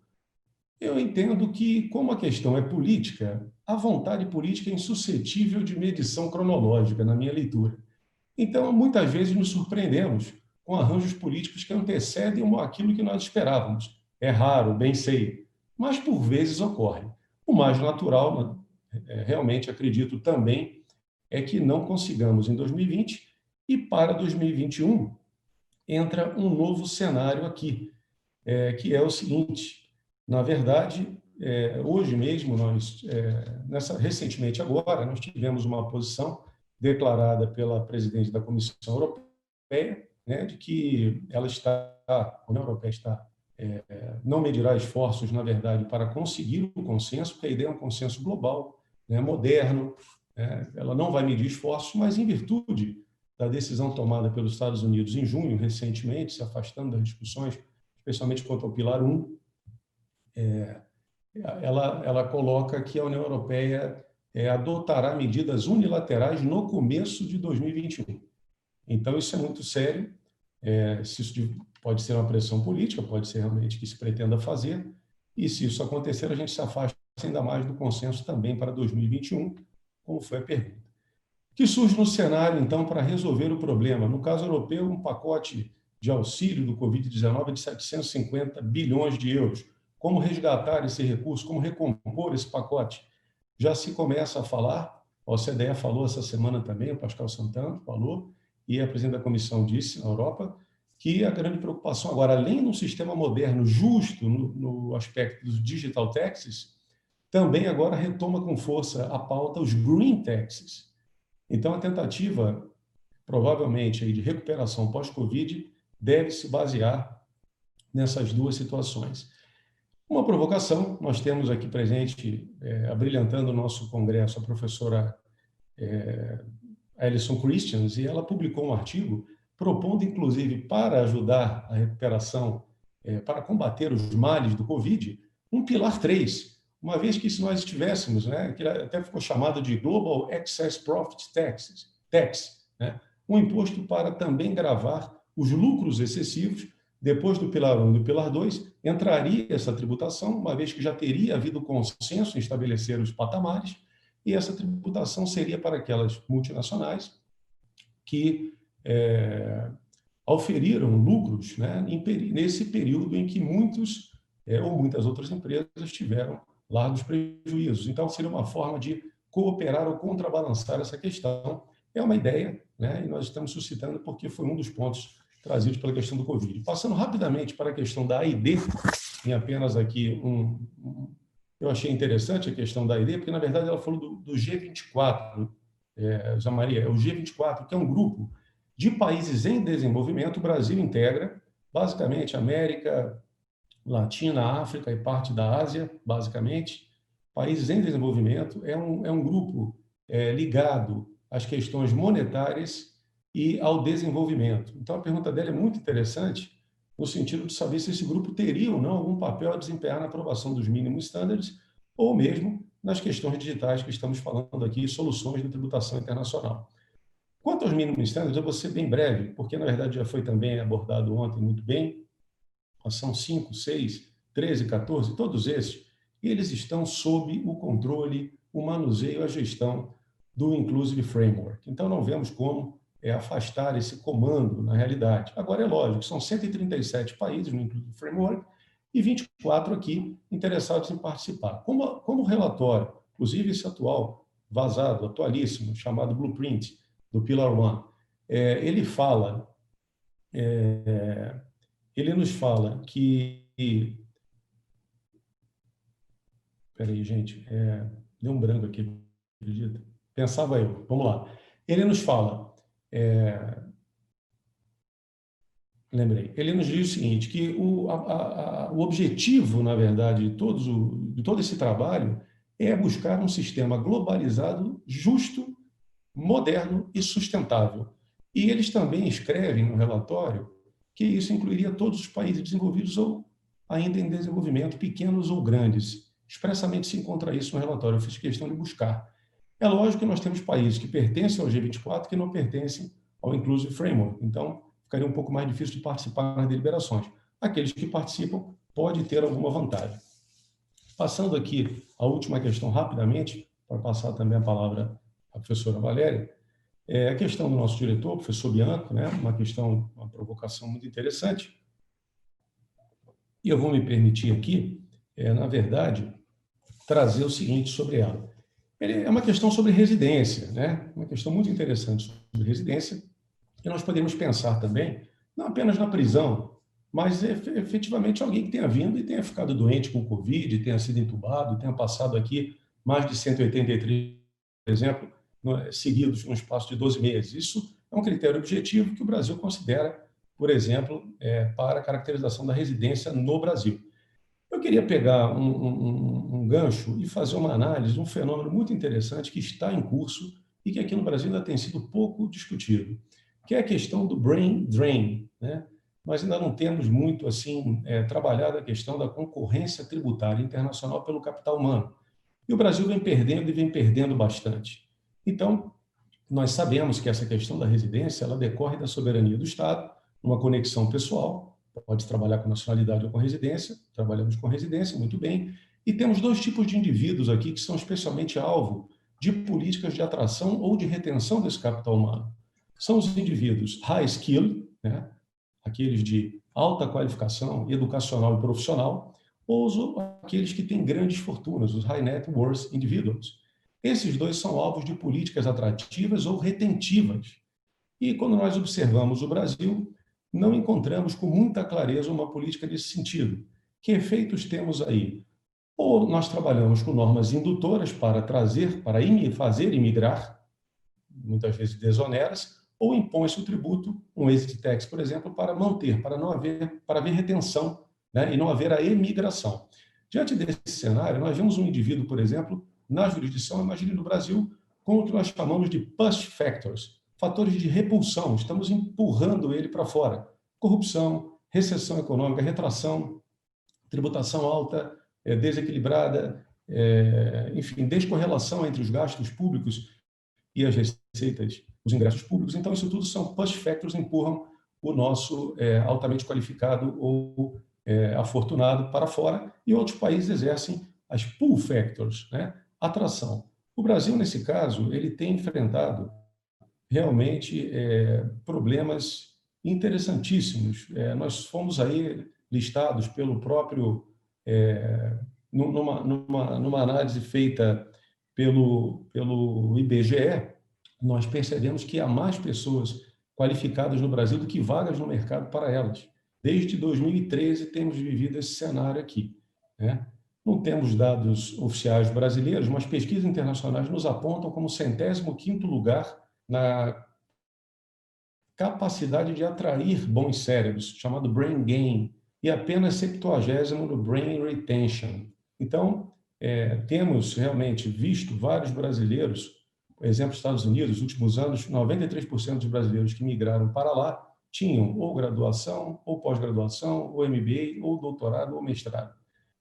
Eu entendo que, como a questão é política, a vontade política é insuscetível de medição cronológica, na minha leitura. Então, muitas vezes nos surpreendemos com arranjos políticos que antecedem aquilo que nós esperávamos. É raro, bem sei, mas por vezes ocorre. O mais natural, realmente acredito também, é que não consigamos em 2020 e para 2021 entra um novo cenário aqui, que é o seguinte, na verdade, hoje mesmo, recentemente agora, nós tivemos uma posição declarada pela presidente da Comissão Europeia, né, de que a União Europeia não medirá esforços, na verdade, para conseguir o consenso, porque a ideia é um consenso global, né, moderno, ela não vai medir esforços, mas em virtude da decisão tomada pelos Estados Unidos em junho, recentemente, se afastando das discussões, especialmente quanto ao Pilar 1, ela coloca que a União Europeia adotará medidas unilaterais no começo de 2021. Então, isso é muito sério. Se isso pode ser uma pressão política, pode ser realmente que se pretenda fazer, e se isso acontecer, a gente se afasta ainda mais do consenso também para 2021, como foi a pergunta. O que surge no cenário, então, para resolver o problema? No caso europeu, um pacote de auxílio do Covid-19 de 750 bilhões de euros. Como resgatar esse recurso? Como recompor esse pacote? Já se começa a falar, a OCDE falou essa semana também, o Pascal Santana falou, e a presidente da comissão disse na Europa, que a grande preocupação agora, além de um sistema moderno justo no aspecto dos digital taxes, também agora retoma com força a pauta os green taxes. Então, a tentativa, provavelmente, aí, de recuperação pós-Covid deve se basear nessas duas situações. Uma provocação, nós temos aqui presente, abrilhantando o nosso congresso, a professora Alison Christians, e ela publicou um artigo propondo, inclusive, para ajudar a recuperação, para combater os males do Covid, um pilar 3, uma vez que se nós estivéssemos, né, que até ficou chamado de Global Excess Profit Tax, né, um imposto para também gravar os lucros excessivos. Depois do Pilar 1 e do Pilar 2, entraria essa tributação, uma vez que já teria havido consenso em estabelecer os patamares, e essa tributação seria para aquelas multinacionais que auferiram lucros, né, nesse período em que muitos ou muitas outras empresas tiveram largos prejuízos. Então, seria uma forma de cooperar ou contrabalançar essa questão. É uma ideia, né, e nós estamos suscitando porque foi um dos pontos trazidos pela questão do Covid. Passando rapidamente para a questão da AID, em apenas aqui eu achei interessante a questão da AID, porque, na verdade, ela falou do G24, Zé Maria, é o G24, que é um grupo de países em desenvolvimento. O Brasil integra, basicamente, América Latina, África e parte da Ásia, basicamente. Países em desenvolvimento é um grupo ligado às questões monetárias e ao desenvolvimento. Então, a pergunta dela é muito interessante, no sentido de saber se esse grupo teria ou não algum papel a desempenhar na aprovação dos mínimos standards ou mesmo nas questões digitais que estamos falando aqui, soluções de tributação internacional. Quanto aos minimum standards, eu vou ser bem breve, porque, na verdade, já foi também abordado ontem muito bem. São 5, 6, 13, 14, todos esses, eles estão sob o controle, o manuseio, a gestão do Inclusive Framework. Então, não vemos como afastar esse comando na realidade. Agora, é lógico, são 137 países no Inclusive Framework e 24 aqui interessados em participar. Como relatório, inclusive esse atual, vazado, atualíssimo, chamado Blueprint, do Pillar One, ele nos fala que... Espera aí, gente, deu um branco aqui, acredita? Pensava eu, vamos lá. Ele nos fala, lembrei, ele nos diz o seguinte, que o objetivo, na verdade, de todo esse trabalho é buscar um sistema globalizado, justo, moderno e sustentável. E eles também escrevem no relatório que isso incluiria todos os países desenvolvidos ou ainda em desenvolvimento, pequenos ou grandes. Expressamente se encontra isso no relatório, eu fiz questão de buscar. É lógico que nós temos países que pertencem ao G24 que não pertencem ao Inclusive Framework, então ficaria um pouco mais difícil de participar nas deliberações. Aqueles que participam podem ter alguma vantagem. Passando aqui a última questão rapidamente, para passar também a palavra à professora Valéria, a questão do nosso diretor, o professor Bianco, né? Uma provocação muito interessante. E eu vou me permitir aqui, na verdade, trazer o seguinte sobre ela. É uma questão sobre residência, né? Uma questão muito interessante sobre residência, e nós podemos pensar também, não apenas na prisão, mas efetivamente alguém que tenha vindo e tenha ficado doente com Covid, tenha sido entubado, tenha passado aqui mais de 183, por exemplo, seguidos no espaço de 12 meses. Isso é um critério objetivo que o Brasil considera, por exemplo, para a caracterização da residência no Brasil. Eu queria pegar um gancho e fazer uma análise de um fenômeno muito interessante que está em curso e que aqui no Brasil ainda tem sido pouco discutido, que é a questão do brain drain, né? Nós ainda não temos muito assim trabalhado a questão da concorrência tributária internacional pelo capital humano. E o Brasil vem perdendo bastante. Então, nós sabemos que essa questão da residência ela decorre da soberania do Estado, uma conexão pessoal, pode trabalhar com nacionalidade ou com residência, trabalhamos com residência, muito bem, e temos dois tipos de indivíduos aqui que são especialmente alvo de políticas de atração ou de retenção desse capital humano. São os indivíduos high skill, né? Aqueles de alta qualificação educacional e profissional, ou aqueles que têm grandes fortunas, os high net worth individuals. Esses dois são alvos de políticas atrativas ou retentivas. E quando nós observamos o Brasil, não encontramos com muita clareza uma política nesse sentido. Que efeitos temos aí? Ou nós trabalhamos com normas indutoras para fazer imigrar, muitas vezes desoneras, ou impõe-se o tributo, um exit tax, por exemplo, para haver retenção, né, e não haver a emigração. Diante desse cenário, nós vemos um indivíduo, por exemplo, na jurisdição, imagine no Brasil, com o que nós chamamos de push factors, fatores de repulsão, estamos empurrando ele para fora. Corrupção, recessão econômica, retração, tributação alta, desequilibrada, enfim, descorrelação entre os gastos públicos e as receitas, os ingressos públicos. Então, isso tudo são push factors que empurram o nosso altamente qualificado ou afortunado para fora, e outros países exercem as pull factors, né? Atração. O Brasil, nesse caso, ele tem enfrentado realmente problemas interessantíssimos. Nós fomos aí listados pelo próprio, numa análise feita pelo IBGE, nós percebemos que há mais pessoas qualificadas no Brasil do que vagas no mercado para elas. Desde 2013 temos vivido esse cenário aqui, né? Não temos dados oficiais brasileiros, mas pesquisas internacionais nos apontam como 105º lugar na capacidade de atrair bons cérebros, chamado brain gain, e apenas 70º no brain retention. Então, temos realmente visto vários brasileiros, por exemplo, Estados Unidos, nos últimos anos, 93% dos brasileiros que migraram para lá tinham ou graduação, ou pós-graduação, ou MBA, ou doutorado, ou mestrado.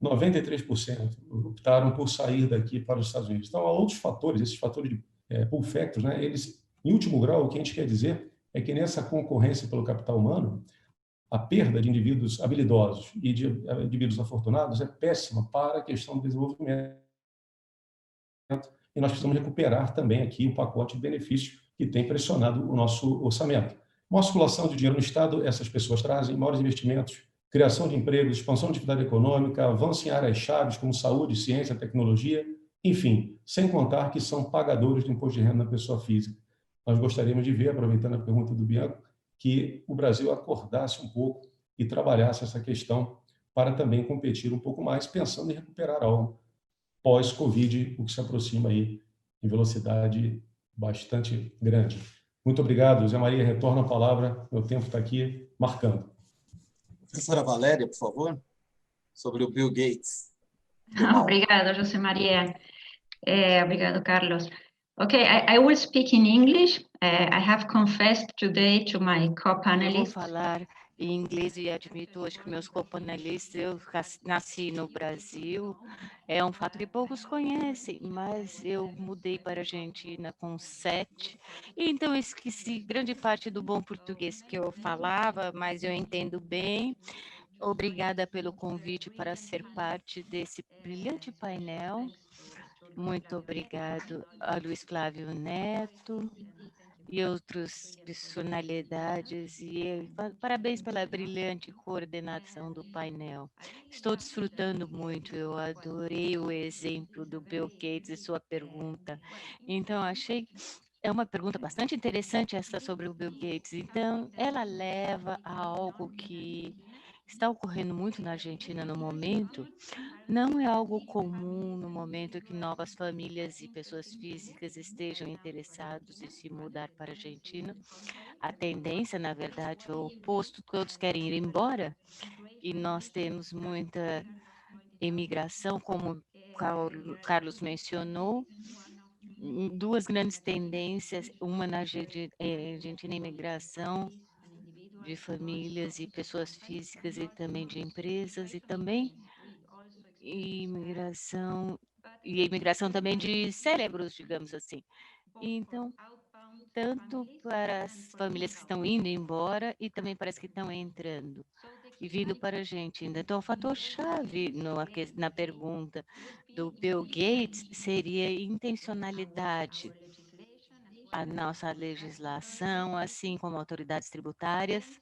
93% optaram por sair daqui para os Estados Unidos. Então, há outros fatores, esses fatores de pull factors, né? Eles, em último grau, o que a gente quer dizer é que nessa concorrência pelo capital humano, a perda de indivíduos habilidosos e de indivíduos afortunados é péssima para a questão do desenvolvimento. E nós precisamos recuperar também aqui o pacote de benefícios que tem pressionado o nosso orçamento. Maior circulação de dinheiro no Estado, essas pessoas trazem maiores investimentos, criação de empregos, expansão de atividade econômica, avanço em áreas chaves como saúde, ciência, tecnologia, enfim, sem contar que são pagadores de imposto de renda na pessoa física. Nós gostaríamos de ver, aproveitando a pergunta do Bianco, que o Brasil acordasse um pouco e trabalhasse essa questão para também competir um pouco mais, pensando em recuperar algo pós-Covid, o que se aproxima aí em velocidade bastante grande. Muito obrigado. Zé Maria, retorno a palavra. Meu tempo está aqui marcando. Professora Valéria, por favor, sobre o Bill Gates. Obrigada, José Maria. Obrigado, Carlos. Okay, I will speak in English. I have confessed today to my Eu vou co-panelists. falar em inglês e admito hoje que meus co-panelistas, eu nasci no Brasil, é um fato que poucos conhecem, mas eu mudei para a Argentina com 7, então eu esqueci grande parte do bom português que eu falava, mas eu entendo bem. Obrigada pelo convite para ser parte desse brilhante painel. Muito obrigado a Luiz Flávio Neto e outras personalidades, e parabéns pela brilhante coordenação do painel. Estou desfrutando muito, eu adorei o exemplo do Bill Gates e sua pergunta. Então, achei é uma pergunta bastante interessante essa sobre o Bill Gates. Então, ela leva a algo que está ocorrendo muito na Argentina no momento. Não é algo comum no momento que novas famílias e pessoas físicas estejam interessados em se mudar para a Argentina. A tendência, na verdade, é o oposto, todos querem ir embora, e nós temos muita imigração, como Carlos mencionou, duas grandes tendências, uma na Argentina, imigração de famílias e pessoas físicas e também de empresas, e também imigração também de cérebros, digamos assim. Então, tanto para as famílias que estão indo embora e também para as que estão entrando e vindo para a gente. Então, o fator-chave na pergunta do Bill Gates seria intencionalidade. A nossa legislação, assim como autoridades tributárias,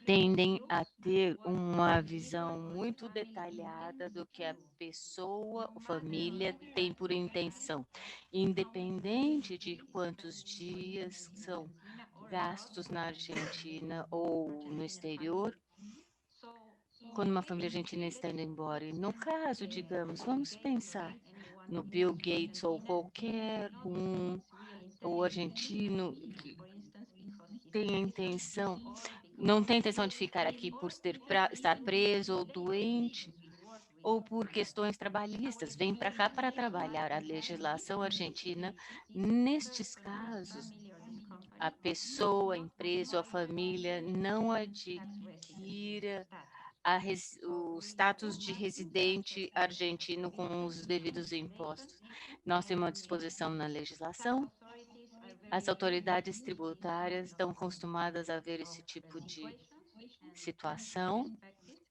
tendem a ter uma visão muito detalhada do que a pessoa, a família tem por intenção, independente de quantos dias são gastos na Argentina ou no exterior, quando uma família argentina está indo embora. E no caso, digamos, vamos pensar no Bill Gates ou qualquer o argentino que tem a intenção, não tem intenção de ficar aqui por estar preso ou doente, ou por questões trabalhistas, vem para cá para trabalhar. A legislação argentina, nestes casos, a pessoa, a empresa ou a família não adquira o status de residente argentino com os devidos impostos. Nós temos uma disposição na legislação. As autoridades tributárias estão acostumadas a ver esse tipo de situação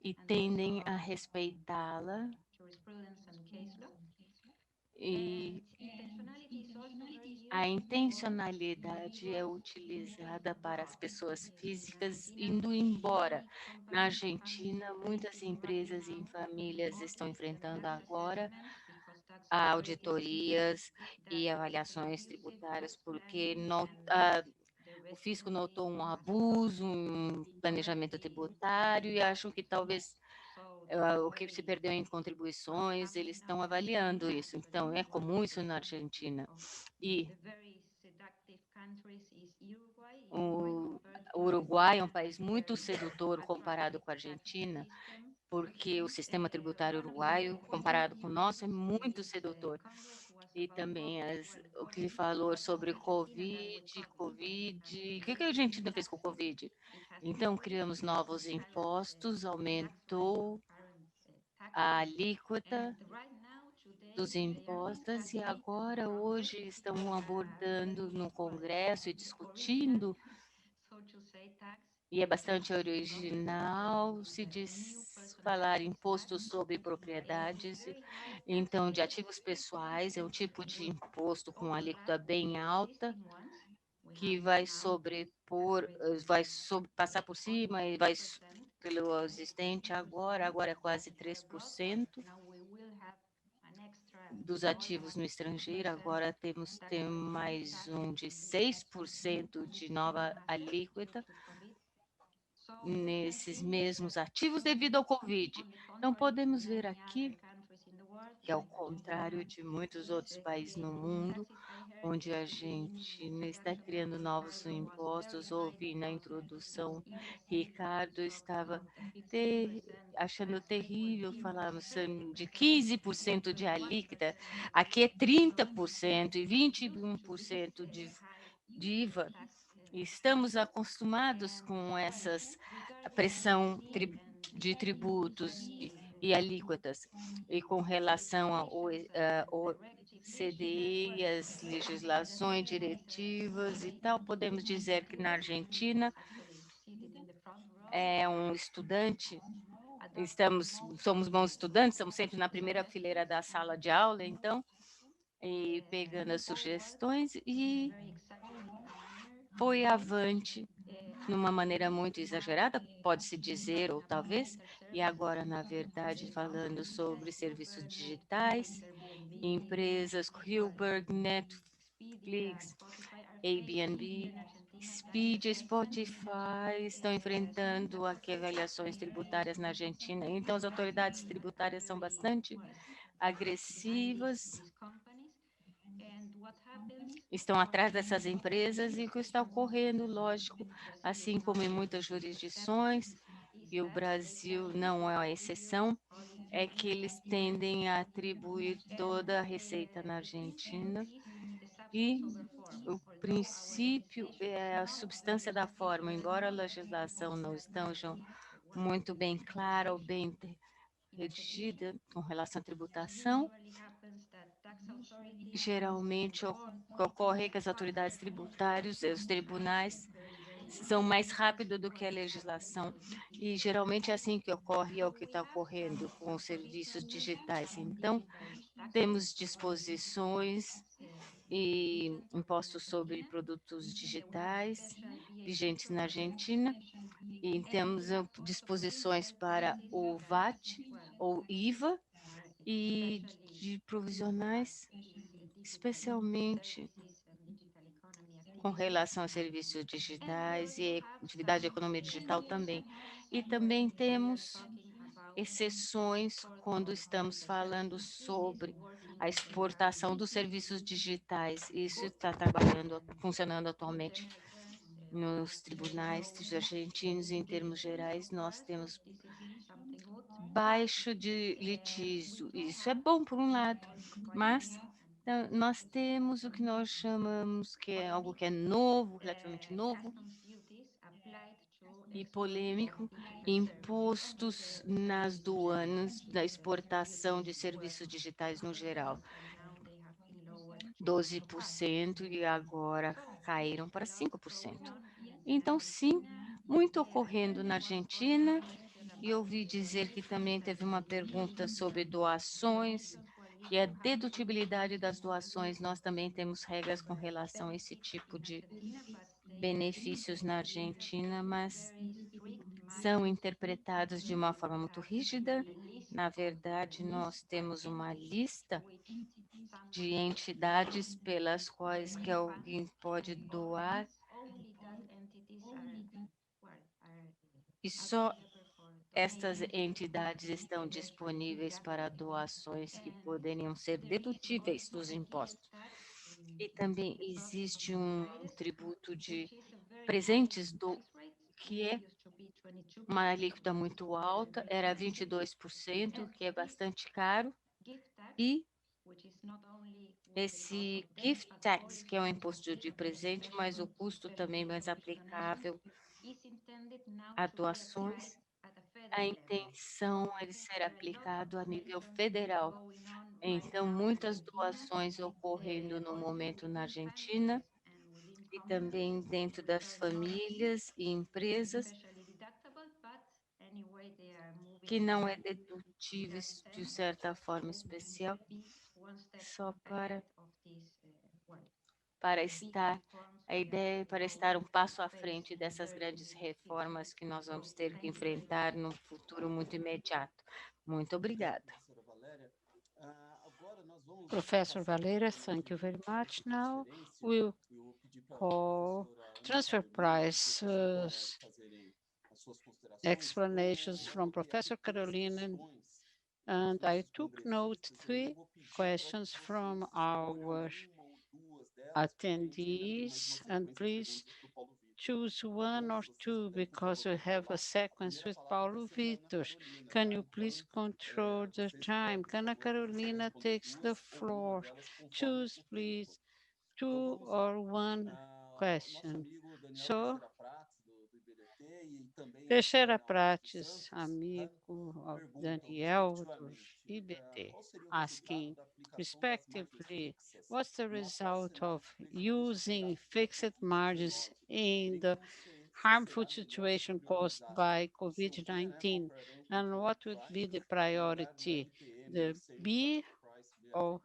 e tendem a respeitá-la. E a intencionalidade é utilizada para as pessoas físicas indo embora. Na Argentina, muitas empresas e famílias estão enfrentando agora auditorias e avaliações tributárias, porque o fisco notou um abuso, um planejamento tributário, e acham que talvez o que se perdeu em contribuições, eles estão avaliando isso. Então, é comum isso na Argentina. E o Uruguai é um país muito sedutor comparado com a Argentina, porque o sistema tributário uruguaio, comparado com o nosso, é muito sedutor. E também o que ele falou sobre Covid, o que a Argentina fez com o Covid? Então, criamos novos impostos, aumentou a alíquota dos impostos e agora, hoje, estão abordando no Congresso e discutindo, e é bastante original, se diz falar imposto sobre propriedades, então, de ativos pessoais, é um tipo de imposto com alíquota bem alta, que vai sobrepor, passar por cima e vai pelo existente agora é quase 3% dos ativos no estrangeiro, agora tem mais um de 6% de nova alíquota nesses mesmos ativos devido ao Covid. Então, podemos ver aqui que, ao contrário de muitos outros países no mundo, onde a gente não está criando novos impostos, houve na introdução, Ricardo estava achando terrível, falamos de 15% de alíquota, aqui é 30% e 21% de IVA. Estamos acostumados com essas pressão de tributos e alíquotas, e com relação ao CDI, as legislações, diretivas e tal, podemos dizer que na Argentina é um estudante, somos bons estudantes, estamos sempre na primeira fileira da sala de aula, então, e pegando as sugestões, e foi avante numa maneira muito exagerada, pode-se dizer, ou talvez, e agora, na verdade, falando sobre serviços digitais, empresas, Hilberg, Netflix, Airbnb, Speed, Spotify, estão enfrentando aqui avaliações tributárias na Argentina. Então, as autoridades tributárias são bastante agressivas, estão atrás dessas empresas, e o que está ocorrendo, lógico, assim como em muitas jurisdições, e o Brasil não é a exceção, é que eles tendem a atribuir toda a receita na Argentina, e o princípio é a substância da forma, embora a legislação não esteja muito bem clara ou bem redigida com relação à tributação, geralmente ocorre que as autoridades tributárias, os tribunais, são mais rápidos do que a legislação, e geralmente é assim que ocorre, é o que está ocorrendo com os serviços digitais. Então, temos disposições e impostos sobre produtos digitais vigentes na Argentina, e temos disposições para o VAT ou IVA e de provisionais, especialmente com relação a serviços digitais e atividade de economia digital também. E também temos exceções quando estamos falando sobre a exportação dos serviços digitais. Isso está funcionando atualmente nos tribunais argentinos. Em termos gerais, nós temos baixo de litígio. Isso é bom por um lado, mas nós temos o que nós chamamos, que é algo que é novo, relativamente novo e polêmico, impostos nas duanas da exportação de serviços digitais no geral. 12% e agora caíram para 5%. Então, sim, muito ocorrendo na Argentina, e ouvi dizer que também teve uma pergunta sobre doações e a dedutibilidade das doações. Nós também temos regras com relação a esse tipo de benefícios na Argentina, mas são interpretados de uma forma muito rígida. Na verdade, nós temos uma lista de entidades pelas quais que alguém pode doar, e só estas entidades estão disponíveis para doações que poderiam ser dedutíveis dos impostos. E também existe um tributo de presentes que é uma alíquota muito alta, era 22%, que é bastante caro, e esse gift tax, que é um imposto de presente, mas o custo também mais aplicável a doações. a intenção é de ser aplicado a nível federal. Então, muitas doações ocorrendo no momento na Argentina e também dentro das famílias e empresas, que não é dedutível de certa forma especial, só para estar, a ideia é para estar um passo à frente dessas grandes reformas que nós vamos ter que enfrentar no futuro muito imediato. Muito obrigada. Professor Valera, thank you very much. Now we'll call transfer price explanations from Professor Carolina. And I took note 3 questions from our attendees, and please choose 1 or 2 because we have a sequence with Paulo Vitor. Can you please control the time? Ana Carolina takes the floor. Choose, please, 2 or 1 question. So, Teixeira Prates, amigo of Daniel do IBT, asking, respectively, what's the result of using fixed margins in the harmful situation caused by COVID-19, and what would be the priority, the B or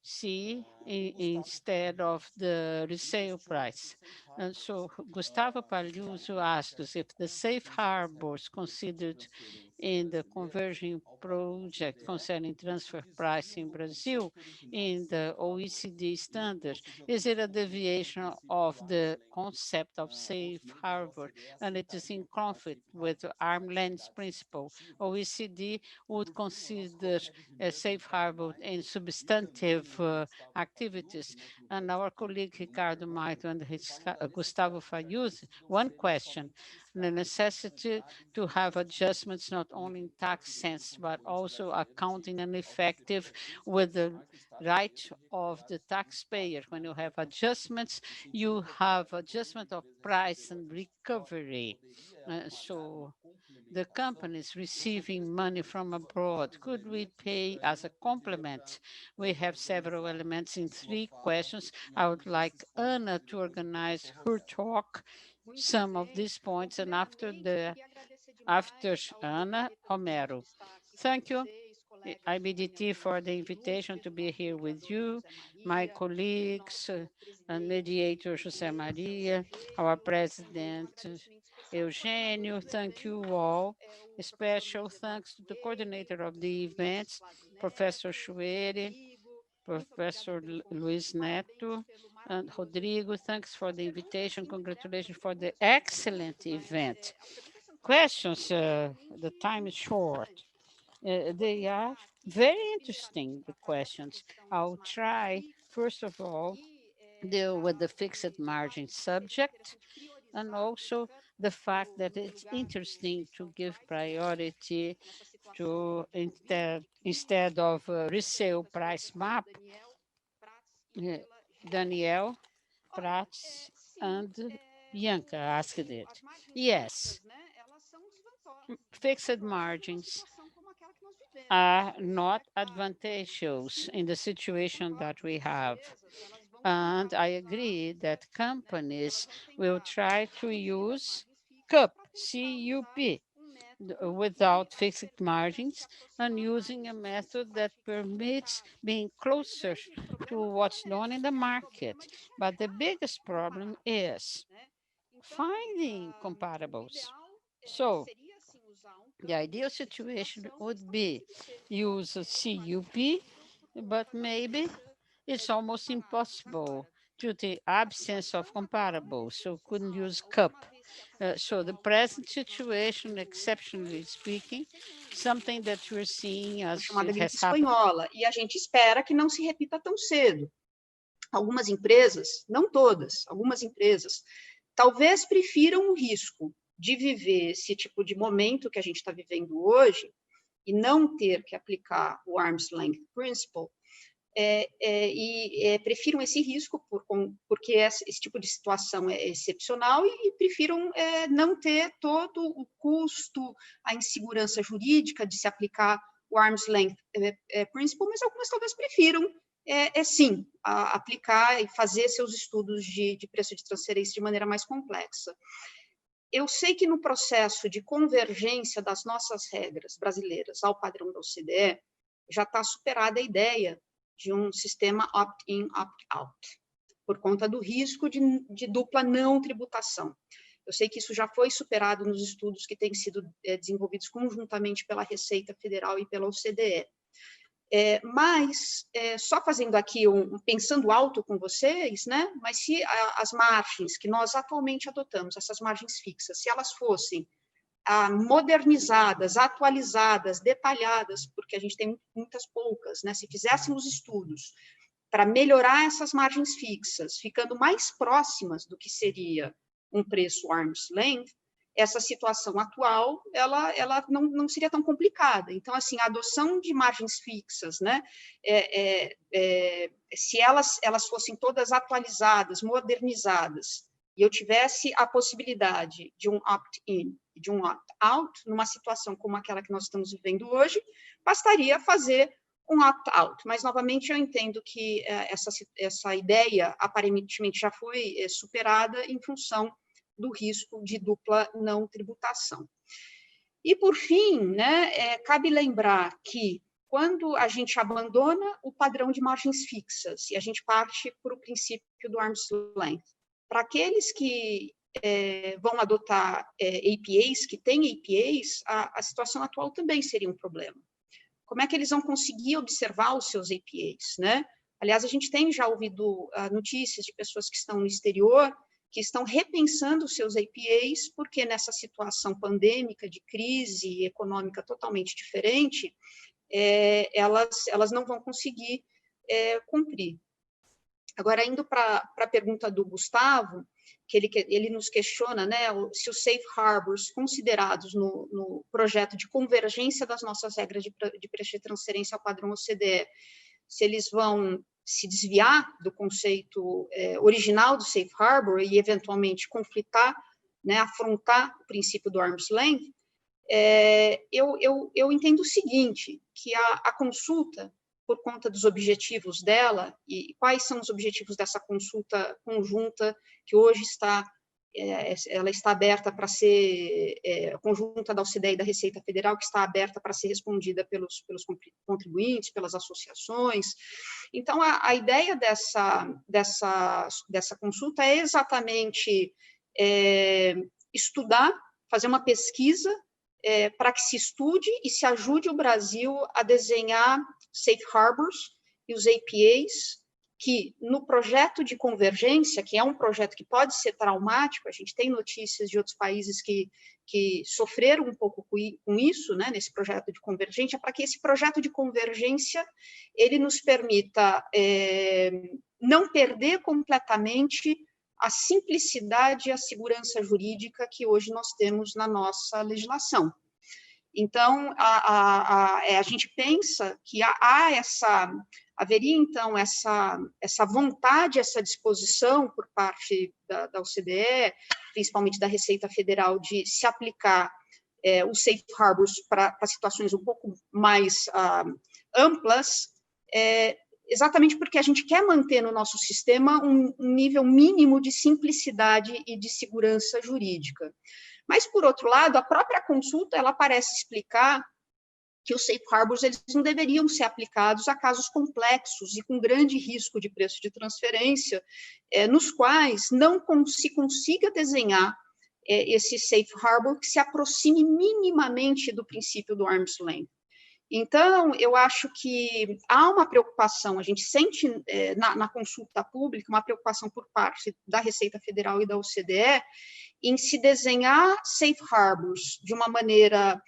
C instead of the resale price? And so Gustavo Pagliuso asks if the safe harbors considered in the conversion project concerning transfer price in Brazil in the OECD standard, is it a deviation of the concept of safe harbor, and it is in conflict with the arm's length principle? OECD would consider a safe harbor in substantive activities. And our colleague Ricardo Maito and Gustavo Fayuz, one question, the necessity to have adjustments not only in tax sense, but also accounting and effective with the right of the taxpayer. When you have adjustments, you have adjustment of price and recovery. So the companies receiving money from abroad, could we pay as a complement? We have several elements in 3 questions. I would like Ana to organize her talk, some of these points, and after Ana, Romero. Thank you, IBDT, for the invitation to be here with you, my colleagues, and mediator José Maria, our president, Eugênio. Thank you all. A special thanks to the coordinator of the events, Professor Chuere, Professor Luiz Neto, and Rodrigo. Thanks for the invitation. Congratulations for the excellent event. Questions, the time is short. They are very interesting, the questions. I'll try, first of all, deal with the fixed margin subject, and also the fact that it's interesting to give priority to, instead of resale price map, Daniel Prats and Bianca asked it. Yes, fixed margins are not advantageous in the situation that we have. And I agree that companies will try to use CUP, C-U-P, without fixed margins, and using a method that permits being closer to what's known in the market. But the biggest problem is finding comparables. So the ideal situation would be use a CUP, but maybe it's almost impossible due to the absence of comparables, so couldn't use CUP. So the present situation, exceptionally speaking, something that we're seeing as chamada it gripe has happened. espanhola, e a gente espera que não se repita tão cedo. Algumas empresas, não todas, algumas empresas, talvez prefiram o risco de viver esse tipo de momento que a gente está vivendo hoje e não ter que aplicar o Arm's Length Principle, prefiram esse risco porque esse tipo de situação é excepcional e prefiram não ter todo o custo, a insegurança jurídica de se aplicar o arm's length principle, mas algumas talvez prefiram sim aplicar e fazer seus estudos de preço de transferência de maneira mais complexa. Eu sei que no processo de convergência das nossas regras brasileiras ao padrão da OCDE, já está superada a ideia de um sistema opt-in, opt-out, por conta do risco de dupla não tributação. Eu sei que isso já foi superado nos estudos que têm sido desenvolvidos conjuntamente pela Receita Federal e pela OCDE. Mas, só fazendo aqui, pensando alto com vocês, né? Mas se as margens que nós atualmente adotamos, essas margens fixas, se elas fossem modernizadas, atualizadas, detalhadas, porque a gente tem muitas poucas, né? Se fizéssemos estudos para melhorar essas margens fixas, ficando mais próximas do que seria um preço arm's length, essa situação atual, ela não seria tão complicada. Então, assim, a adoção de margens fixas, né? Se elas fossem todas atualizadas, modernizadas, e eu tivesse a possibilidade de um opt-in e de um opt-out, numa situação como aquela que nós estamos vivendo hoje, bastaria fazer um opt-out. Mas, novamente, eu entendo que essa ideia, aparentemente, já foi superada em função do risco de dupla não tributação. E, por fim, né, cabe lembrar que, quando a gente abandona o padrão de margens fixas e a gente parte para o princípio do arm's length, para aqueles que vão adotar APAs, que têm APAs, a situação atual também seria um problema. Como é que eles vão conseguir observar os seus APAs, né? Aliás, a gente tem já ouvido notícias de pessoas que estão no exterior, que estão repensando os seus APAs, porque nessa situação pandêmica, de crise econômica totalmente diferente, elas não vão conseguir cumprir. Agora, indo para a pergunta do Gustavo, que ele nos questiona, né, se os safe harbors considerados no projeto de convergência das nossas regras de preço de transferência ao padrão OCDE, se eles vão se desviar do conceito original do safe harbor e, eventualmente, conflitar, né, afrontar o princípio do arm's length, eu entendo o seguinte, que a consulta, por conta dos objetivos dela, e quais são os objetivos dessa consulta conjunta, que hoje ela está aberta para ser, conjunta da OCDE e da Receita Federal, que está aberta para ser respondida pelos contribuintes, pelas associações. Então, a ideia dessa consulta é exatamente estudar, fazer uma pesquisa para que se estude e se ajude o Brasil a desenhar safe harbors e os APAs, que no projeto de convergência, que é um projeto que pode ser traumático, a gente tem notícias de outros países que sofreram um pouco com isso, né, nesse projeto de convergência, para que esse projeto de convergência ele nos permita não perder completamente a simplicidade e a segurança jurídica que hoje nós temos na nossa legislação. Então, a gente pensa que haveria, então, essa vontade, essa disposição por parte da OCDE, principalmente da Receita Federal, de se aplicar os safe harbors para situações um pouco mais amplas, exatamente porque a gente quer manter no nosso sistema um nível mínimo de simplicidade e de segurança jurídica. Mas, por outro lado, a própria consulta, ela parece explicar que os safe harbors eles não deveriam ser aplicados a casos complexos e com grande risco de preço de transferência, nos quais não se consiga desenhar esse safe harbor que se aproxime minimamente do princípio do arm's length. Então, eu acho que há uma preocupação, a gente sente na consulta pública uma preocupação por parte da Receita Federal e da OCDE em se desenhar safe harbors de uma maneira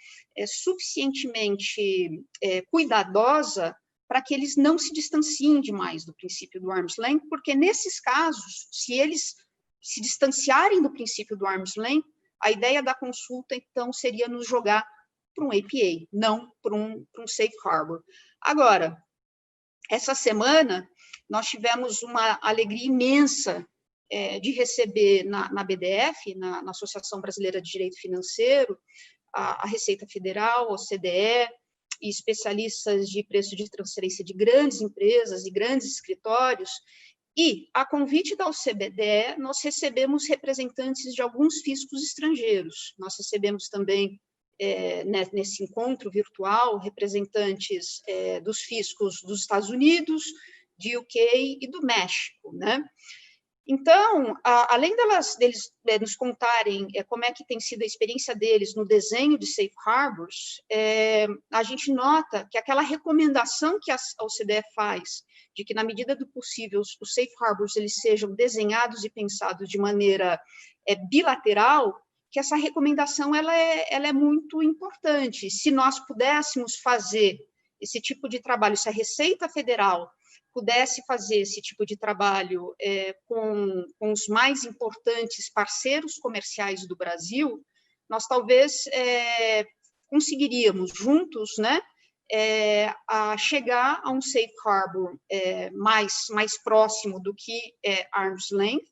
suficientemente cuidadosa para que eles não se distanciem demais do princípio do arm's length, porque nesses casos, se eles se distanciarem do princípio do arm's length, a ideia da consulta, então, seria nos jogar para um APA, não para um safe harbor. Agora, essa semana, nós tivemos uma alegria imensa de receber na BDF, na Associação Brasileira de Direito Financeiro, a Receita Federal, a OCDE, e especialistas de preço de transferência de grandes empresas e grandes escritórios, e, a convite da OCDE, nós recebemos representantes de alguns fiscos estrangeiros. Nós recebemos também, nesse encontro virtual, representantes dos fiscos dos Estados Unidos, de UK e do México, né? Então, além deles nos contarem como é que tem sido a experiência deles no desenho de safe harbors, a gente nota que aquela recomendação que a OCDE faz, de que, na medida do possível, os safe harbors eles sejam desenhados e pensados de maneira bilateral, que essa recomendação ela é muito importante. Se nós pudéssemos fazer esse tipo de trabalho, se a Receita Federal pudesse fazer esse tipo de trabalho com os mais importantes parceiros comerciais do Brasil, nós talvez conseguiríamos juntos, né, a chegar a um safe harbor mais próximo do que arm's length,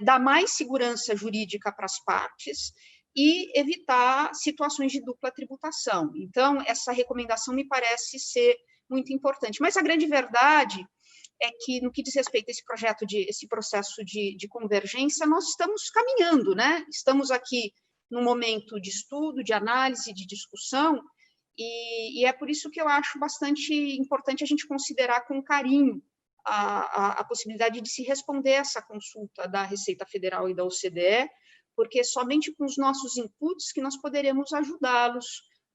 dar mais segurança jurídica para as partes e evitar situações de dupla tributação. Então, essa recomendação me parece ser muito importante. Mas a grande verdade é que, no que diz respeito a esse processo de convergência, nós estamos caminhando, né? Estamos aqui num momento de estudo, de análise, de discussão, e é por isso que eu acho bastante importante a gente considerar com carinho a possibilidade de se responder a essa consulta da Receita Federal e da OCDE, porque somente com os nossos inputs que nós poderemos ajudá-los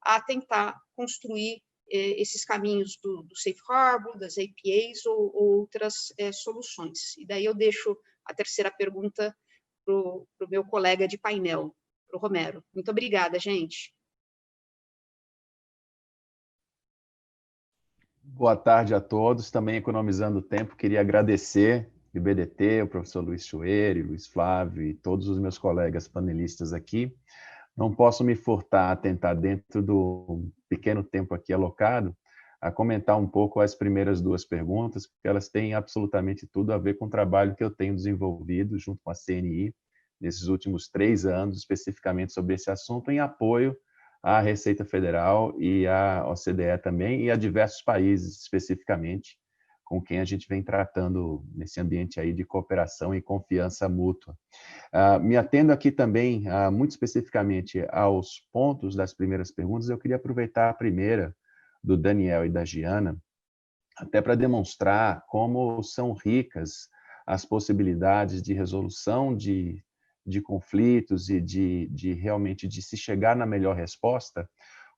a tentar construir esses caminhos do Safe Harbor, das APAs ou outras soluções. E daí eu deixo a terceira pergunta para o meu colega de painel, para o Romero. Muito obrigada, gente. Boa tarde a todos. Também economizando tempo, queria agradecer o IBDT, o professor Luiz Chueiro, Luiz Flávio e todos os meus colegas panelistas aqui. Não posso me furtar a tentar, dentro do pequeno tempo aqui alocado, a comentar um pouco as primeiras duas perguntas, porque elas têm absolutamente tudo a ver com o trabalho que eu tenho desenvolvido junto com a CNI nesses últimos 3 anos, especificamente sobre esse assunto, em apoio à Receita Federal e à OCDE também, e a diversos países, especificamente, com quem a gente vem tratando nesse ambiente aí de cooperação e confiança mútua. Me atendo aqui também, muito especificamente, aos pontos das primeiras perguntas. Eu queria aproveitar a primeira, do Daniel e da Giana, até para demonstrar como são ricas as possibilidades de resolução de conflitos e de realmente de se chegar na melhor resposta,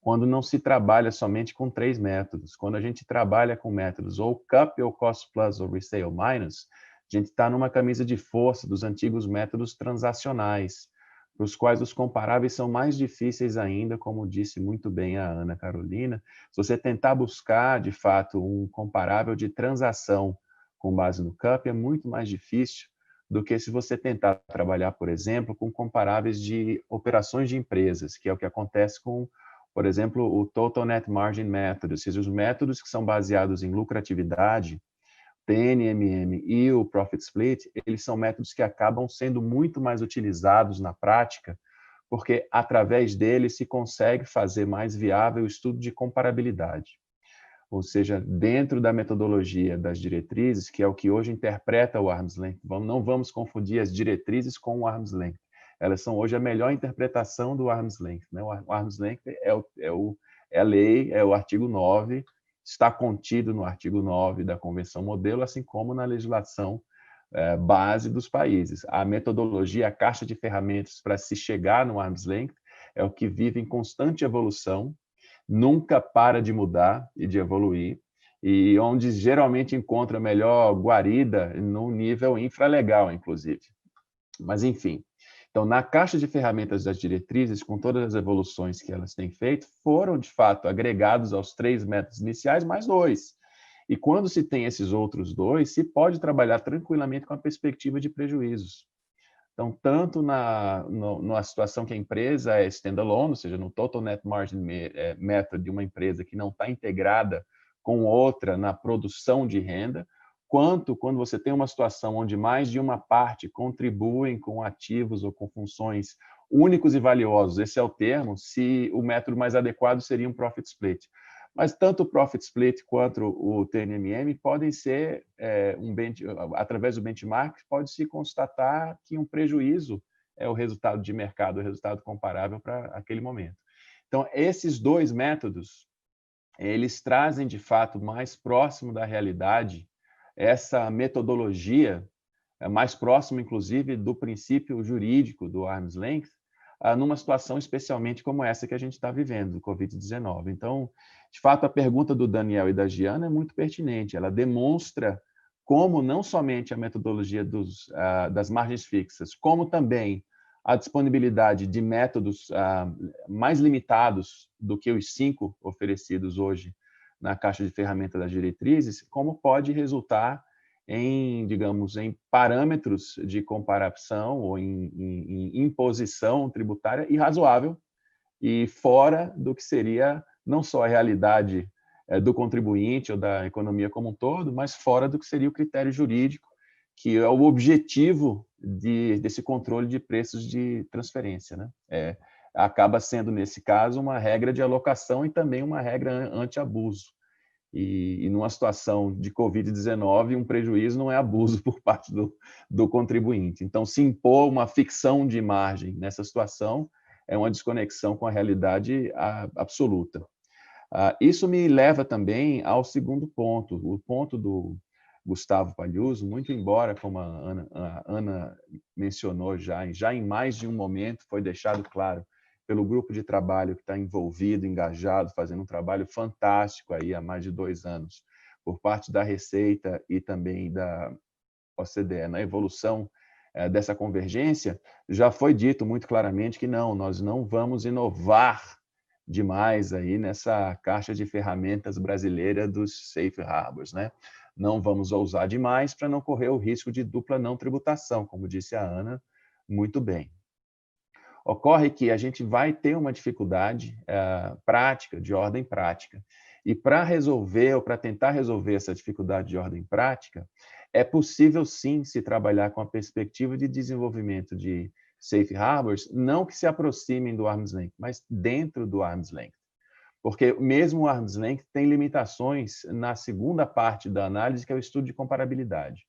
quando não se trabalha somente com 3 métodos. Quando a gente trabalha com métodos ou CUP, ou Cost Plus, ou Resale Minus, a gente está numa camisa de força dos antigos métodos transacionais, para os quais os comparáveis são mais difíceis ainda, como disse muito bem a Ana Carolina. Se você tentar buscar, de fato, um comparável de transação com base no CUP, é muito mais difícil do que se você tentar trabalhar, por exemplo, com comparáveis de operações de empresas, que é o que acontece com, por exemplo, o Total Net Margin Method, ou seja, os métodos que são baseados em lucratividade, TNMM e o Profit Split, eles são métodos que acabam sendo muito mais utilizados na prática, porque através deles se consegue fazer mais viável o estudo de comparabilidade. Ou seja, dentro da metodologia das diretrizes, que é o que hoje interpreta o Arm's Length, não vamos confundir as diretrizes com o Arm's Length. Elas são hoje a melhor interpretação do Arm's Length, né? O Arm's Length é a lei, é o artigo 9, está contido no artigo 9 da Convenção Modelo, assim como na legislação base dos países. A metodologia, a caixa de ferramentas para se chegar no Arm's Length é o que vive em constante evolução, nunca para de mudar e de evoluir, e onde geralmente encontra a melhor guarida no nível infralegal, inclusive. Mas, enfim. Então, na caixa de ferramentas das diretrizes, com todas as evoluções que elas têm feito, foram, de fato, agregados aos 3 métodos iniciais, mais 2. E quando se tem esses outros 2, se pode trabalhar tranquilamente com a perspectiva de prejuízos. Então, tanto na situação que a empresa é standalone, ou seja, no Total Net Margin Method de uma empresa que não está integrada com outra na produção de renda, quanto quando você tem uma situação onde mais de uma parte contribuem com ativos ou com funções únicos e valiosos. Esse é o termo, se o método mais adequado seria um profit split. Mas tanto o profit split quanto o TNMM podem ser, através do benchmark, pode-se constatar que um prejuízo é o resultado de mercado, o resultado comparável para aquele momento. Então, esses dois métodos, eles trazem, de fato, mais próximo da realidade essa metodologia, mais próximo, inclusive, do princípio jurídico do arm's length, numa situação especialmente como essa que a gente está vivendo, do Covid-19. Então, de fato, a pergunta do Daniel e da Giana é muito pertinente. Ela demonstra como não somente a metodologia das margens fixas, como também a disponibilidade de métodos mais limitados do que os 5 oferecidos hoje na caixa de ferramentas das diretrizes, como pode resultar em, digamos, em parâmetros de comparação ou em imposição tributária irrazoável e fora do que seria não só a realidade do contribuinte ou da economia como um todo, mas fora do que seria o critério jurídico, que é o objetivo desse controle de preços de transferência, né? Acaba sendo, nesse caso, uma regra de alocação e também uma regra anti-abuso. E numa situação de Covid-19, um prejuízo não é abuso por parte do contribuinte. Então, se impor uma ficção de margem nessa situação é uma desconexão com a realidade absoluta. Isso me leva também ao segundo ponto, o ponto do Gustavo Pagliuso, muito embora, como a Ana mencionou já em mais de um momento, foi deixado claro pelo grupo de trabalho que está envolvido, engajado, fazendo um trabalho fantástico aí há mais de 2 anos, por parte da Receita e também da OCDE, na evolução dessa convergência, já foi dito muito claramente que nós não vamos inovar demais aí nessa caixa de ferramentas brasileira dos safe harbors, né? Não vamos ousar demais para não correr o risco de dupla não tributação, como disse a Ana muito bem. Ocorre que a gente vai ter uma dificuldade prática, de ordem prática. E para resolver, ou para tentar resolver essa dificuldade de ordem prática, é possível sim se trabalhar com a perspectiva de desenvolvimento de safe harbors, não que se aproximem do arm's length, mas dentro do arm's length. Porque mesmo o arm's length tem limitações na segunda parte da análise, que é o estudo de comparabilidade.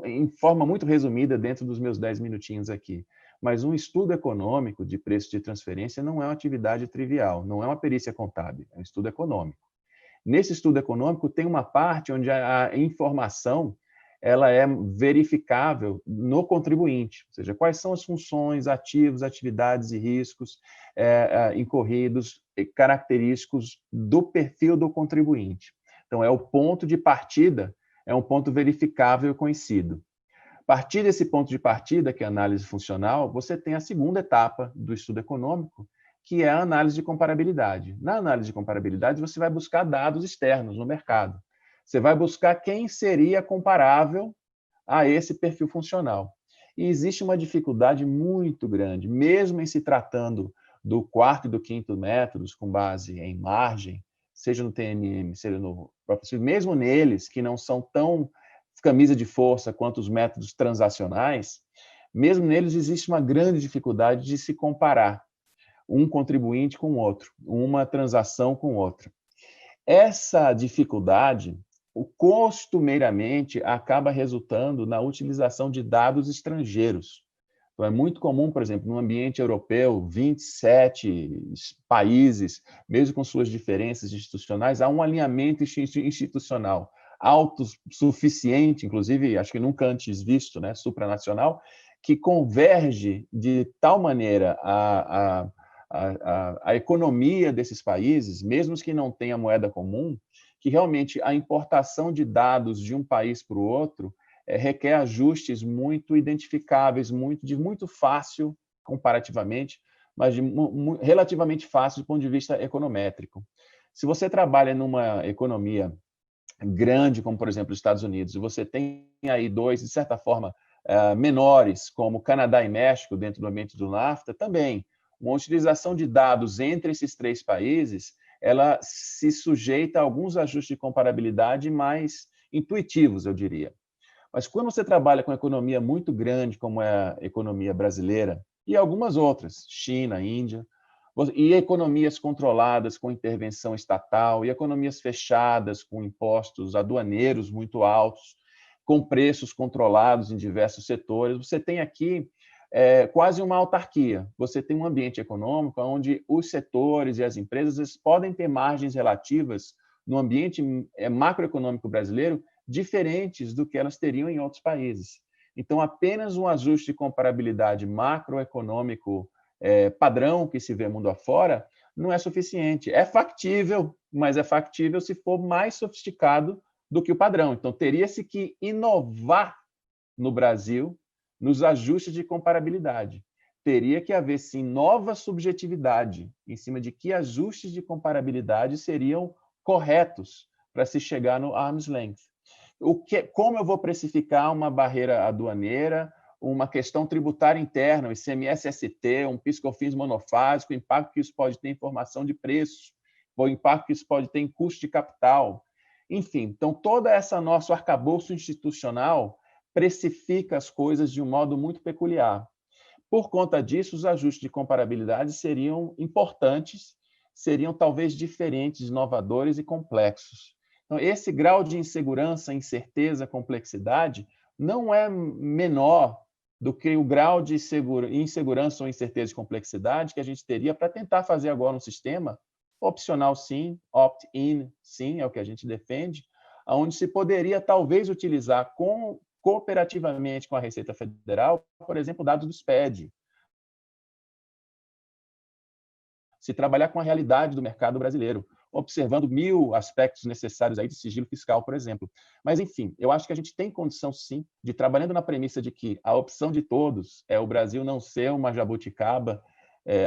Em forma muito resumida, dentro dos meus 10 minutinhos aqui, mas um estudo econômico de preço de transferência não é uma atividade trivial, não é uma perícia contábil, é um estudo econômico. Nesse estudo econômico tem uma parte onde a informação ela é verificável no contribuinte, ou seja, quais são as funções, ativos, atividades e riscos incorridos, característicos do perfil do contribuinte. Então, é o ponto de partida, é um ponto verificável e conhecido. A partir desse ponto de partida, que é a análise funcional, você tem a segunda etapa do estudo econômico, que é a análise de comparabilidade. Na análise de comparabilidade, você vai buscar dados externos no mercado. Você vai buscar quem seria comparável a esse perfil funcional. E existe uma dificuldade muito grande, mesmo em se tratando do 4º e do 5º métodos, com base em margem, seja no TNM, seja no próprio, mesmo neles, que não são tão camisa de força quanto os métodos transacionais, mesmo neles existe uma grande dificuldade de se comparar um contribuinte com outro, uma transação com outra. Essa dificuldade, costumeiramente, acaba resultando na utilização de dados estrangeiros. Então, é muito comum, por exemplo, no ambiente europeu, 27 países, mesmo com suas diferenças institucionais, há um alinhamento institucional autossuficiente, inclusive, acho que nunca antes visto, né, supranacional, que converge de tal maneira a economia desses países, mesmo os que não tenham moeda comum, que realmente a importação de dados de um país para o outro requer ajustes muito identificáveis, de muito fácil, comparativamente, mas relativamente fácil do ponto de vista econométrico. Se você trabalha numa economia grande, como, por exemplo, os Estados Unidos, e você tem aí dois, de certa forma, menores, como Canadá e México, dentro do ambiente do NAFTA, também uma utilização de dados entre esses 3 países ela se sujeita a alguns ajustes de comparabilidade mais intuitivos, eu diria. Mas quando você trabalha com uma economia muito grande, como é a economia brasileira, e algumas outras, China, Índia, e economias controladas com intervenção estatal, e economias fechadas com impostos aduaneiros muito altos, com preços controlados em diversos setores, você tem aqui quase uma autarquia. Você tem um ambiente econômico onde os setores e as empresas podem ter margens relativas no ambiente macroeconômico brasileiro diferentes do que elas teriam em outros países. Então, apenas um ajuste de comparabilidade macroeconômico padrão que se vê mundo afora não é suficiente. É factível, mas é factível se for mais sofisticado do que o padrão. Então, teria-se que inovar no Brasil nos ajustes de comparabilidade. Teria que haver, sim, nova subjetividade em cima de que ajustes de comparabilidade seriam corretos para se chegar no arm's length. Como eu vou precificar uma barreira aduaneira, uma questão tributária interna, o ICMS-ST, um PIS/COFINS monofásico, o impacto que isso pode ter em formação de preços, o impacto que isso pode ter em custo de capital. Enfim, então, todo esse nosso arcabouço institucional precifica as coisas de um modo muito peculiar. Por conta disso, os ajustes de comparabilidade seriam importantes, seriam talvez diferentes, inovadores e complexos. Então, esse grau de insegurança, incerteza, complexidade não é menor do que o grau de insegurança ou incerteza e complexidade que a gente teria para tentar fazer agora um sistema opcional, sim, opt-in, sim, é o que a gente defende, onde se poderia talvez utilizar cooperativamente com a Receita Federal, por exemplo, dados do SPED. Se trabalhar com a realidade do mercado brasileiro, observando 1000 aspectos necessários aí de sigilo fiscal, por exemplo. Mas, enfim, eu acho que a gente tem condição, sim, de, trabalhando na premissa de que a opção de todos é o Brasil não ser uma jabuticaba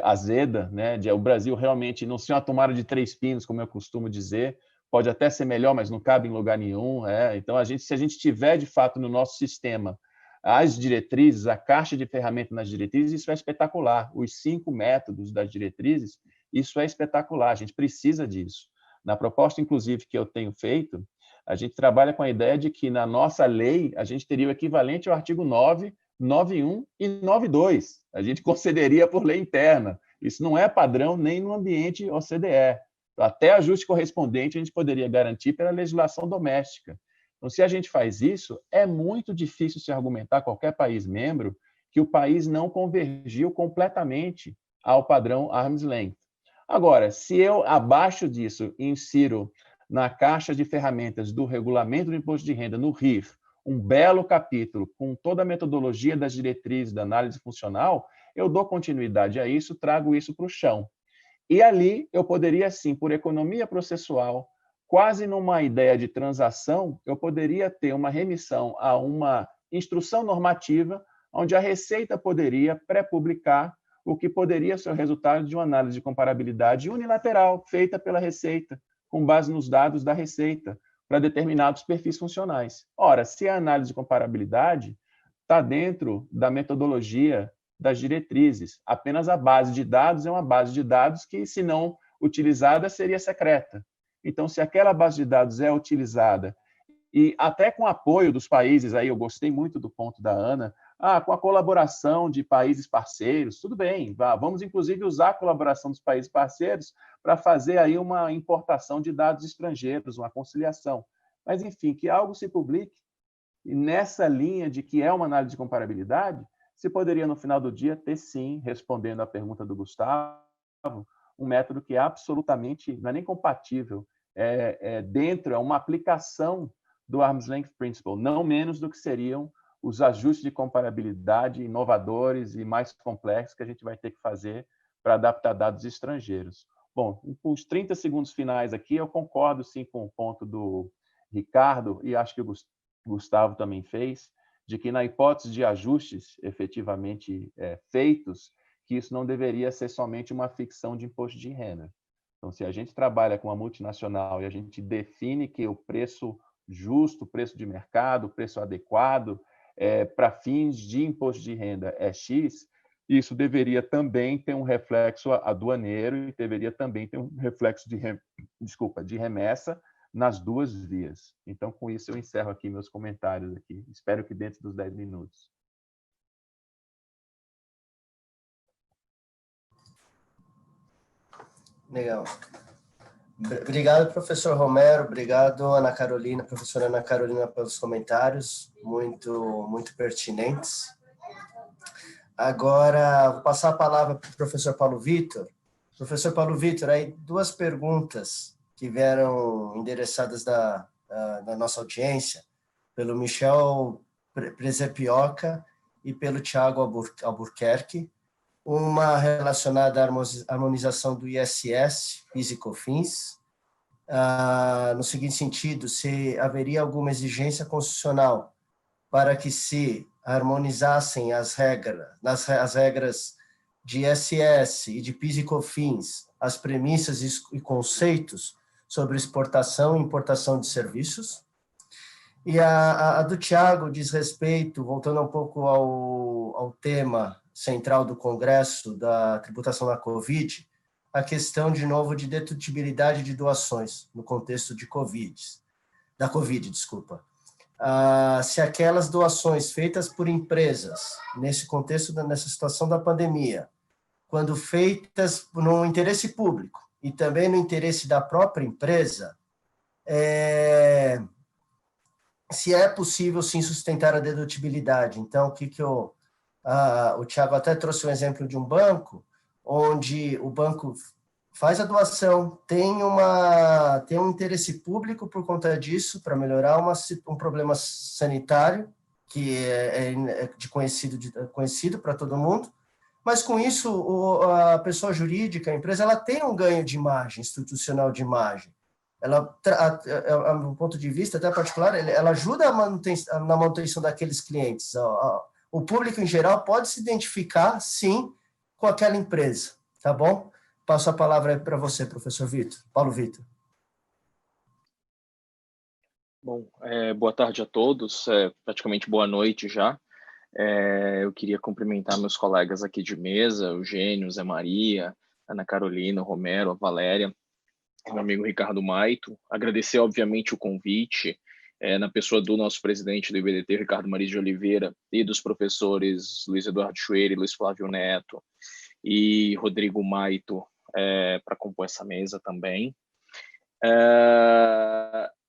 azeda, né? De o Brasil realmente não ser uma tomada de 3 pinos, como eu costumo dizer, pode até ser melhor, mas não cabe em lugar nenhum. Então, se a gente tiver, de fato, no nosso sistema as diretrizes, a caixa de ferramentas nas diretrizes, isso é espetacular. Os 5 métodos das diretrizes, isso é espetacular, a gente precisa disso. Na proposta, inclusive, que eu tenho feito, a gente trabalha com a ideia de que, na nossa lei, a gente teria o equivalente ao artigo 9, 9.1 e 9.2. A gente concederia por lei interna. Isso não é padrão nem no ambiente OCDE. Até ajuste correspondente a gente poderia garantir pela legislação doméstica. Então, se a gente faz isso, é muito difícil se argumentar a qualquer país membro que o país não convergiu completamente ao padrão arm's length. Agora, se eu, abaixo disso, insiro na caixa de ferramentas do Regulamento do Imposto de Renda, no RIR, um belo capítulo com toda a metodologia das diretrizes da análise funcional, eu dou continuidade a isso, trago isso para o chão. E ali eu poderia, sim, por economia processual, quase numa ideia de transação, eu poderia ter uma remissão a uma instrução normativa onde a Receita poderia pré-publicar o que poderia ser o resultado de uma análise de comparabilidade unilateral feita pela Receita, com base nos dados da Receita, para determinados perfis funcionais. Ora, se a análise de comparabilidade está dentro da metodologia das diretrizes, apenas a base de dados é uma base de dados que, se não utilizada, seria secreta. Então, se aquela base de dados é utilizada, e até com apoio dos países, aí eu gostei muito do ponto da Ana, com a colaboração de países parceiros, tudo bem, vamos inclusive usar a colaboração dos países parceiros para fazer aí uma importação de dados estrangeiros, uma conciliação. Mas, enfim, que algo se publique, e nessa linha de que é uma análise de comparabilidade, se poderia, no final do dia, ter, sim, respondendo à pergunta do Gustavo, um método que é absolutamente, não é nem compatível, é uma aplicação do Arm's Length Principle, não menos do que seriam os ajustes de comparabilidade inovadores e mais complexos que a gente vai ter que fazer para adaptar dados estrangeiros. Bom, com os 30 segundos finais aqui, eu concordo, sim, com o ponto do Ricardo, e acho que o Gustavo também fez, de que, na hipótese de ajustes efetivamente feitos, que isso não deveria ser somente uma ficção de imposto de renda. Então, se a gente trabalha com uma multinacional e a gente define que o preço justo, o preço de mercado, o preço adequado para fins de imposto de renda é X, isso deveria também ter um reflexo aduaneiro e deveria também ter um reflexo de remessa nas duas vias. Então, com isso, eu encerro aqui meus comentários aqui. Espero que dentro dos 10 minutos. Legal. Obrigado, professor Romero. Obrigado, Ana Carolina, professora Ana Carolina, pelos comentários, muito pertinentes. Agora, vou passar a palavra para o professor Paulo Vitor. Professor Paulo Vitor, aí duas perguntas que vieram endereçadas da nossa audiência, pelo Michel Presepioca e pelo Tiago Albuquerque. Uma relacionada à harmonização do ISS, PIS e COFINS, no seguinte sentido, se haveria alguma exigência constitucional para que se harmonizassem as regras de ISS e de PIS e COFINS, as premissas e conceitos sobre exportação e importação de serviços. E a do Tiago diz respeito, voltando um pouco ao tema central do Congresso, da tributação da Covid, a questão, de novo, de dedutibilidade de doações, no contexto da Covid, desculpa. Se aquelas doações feitas por empresas, nesse contexto, nessa situação da pandemia, quando feitas no interesse público e também no interesse da própria empresa, se é possível, sim, sustentar a dedutibilidade. Então, o Tiago até trouxe um exemplo de um banco, onde o banco faz a doação, tem um interesse público por conta disso, para melhorar um problema sanitário, que é conhecido para todo mundo, mas com isso, a pessoa jurídica, a empresa, ela tem um ganho de imagem, institucional de imagem. Ela, do ponto de vista até particular, ela ajuda na manutenção daqueles clientes. O público, em geral, pode se identificar, sim, com aquela empresa, tá bom? Passo a palavra para você, professor Vitor. Paulo Vitor. Bom, boa tarde a todos, praticamente boa noite já. Eu queria cumprimentar meus colegas aqui de mesa, Eugênio, Zé Maria, Ana Carolina, Romero, a Valéria, meu amigo Ricardo Maito. Agradecer, obviamente, o convite, na pessoa do nosso presidente do IBDT, Ricardo Maris de Oliveira, e dos professores Luiz Eduardo Chueiro e Luiz Flávio Neto, e Rodrigo Maito, para compor essa mesa também.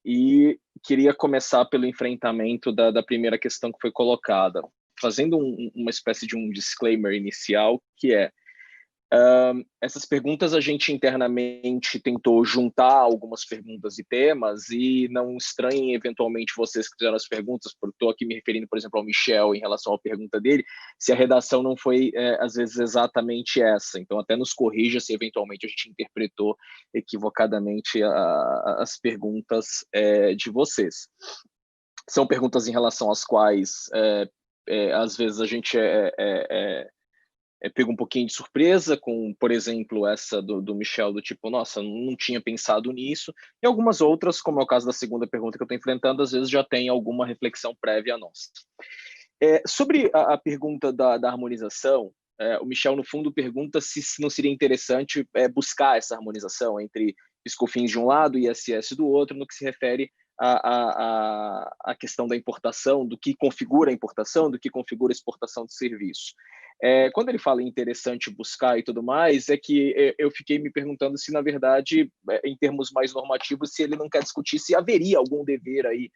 E queria começar pelo enfrentamento da primeira questão que foi colocada, fazendo uma espécie de um disclaimer inicial, que essas perguntas a gente internamente tentou juntar algumas perguntas e temas, e não estranhem eventualmente vocês que fizeram as perguntas, porque estou aqui me referindo, por exemplo, ao Michel em relação à pergunta dele, se a redação não foi, às vezes, exatamente essa. Então, até nos corrija se eventualmente a gente interpretou equivocadamente as perguntas de vocês. São perguntas em relação às quais, às vezes, a gente pega um pouquinho de surpresa com, por exemplo, essa do Michel, do tipo, nossa, não tinha pensado nisso, e algumas outras, como é o caso da segunda pergunta que eu estou enfrentando, às vezes já tem alguma reflexão prévia a nossa. Sobre a pergunta da harmonização, o Michel, no fundo, pergunta se não seria interessante buscar essa harmonização entre PIS/COFINS de um lado e ISS do outro, no que se refere à questão da importação, do que configura a importação, do que configura a exportação de serviço. Quando ele fala em interessante buscar e tudo mais, é que eu fiquei me perguntando se, na verdade, em termos mais normativos, se ele não quer discutir se haveria algum dever aí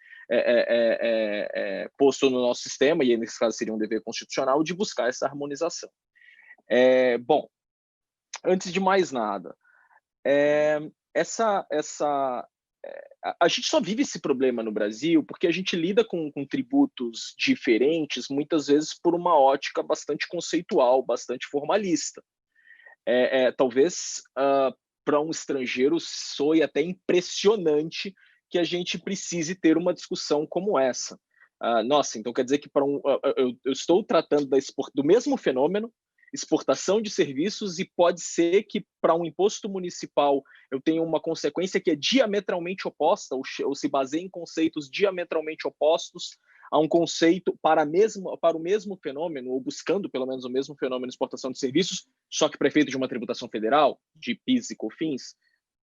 posto no nosso sistema, e nesse caso seria um dever constitucional, de buscar essa harmonização. Bom, antes de mais nada, a gente só vive esse problema no Brasil porque a gente lida com tributos diferentes, muitas vezes por uma ótica bastante conceitual, bastante formalista. Talvez para um estrangeiro soe até impressionante que a gente precise ter uma discussão como essa. Nossa, então quer dizer que eu estou tratando do mesmo fenômeno, exportação de serviços, e pode ser que para um imposto municipal eu tenha uma consequência que é diametralmente oposta, ou se baseia em conceitos diametralmente opostos a um conceito para o mesmo fenômeno, ou buscando pelo menos o mesmo fenômeno de exportação de serviços, só que prefeito de uma tributação federal, de PIS e COFINS?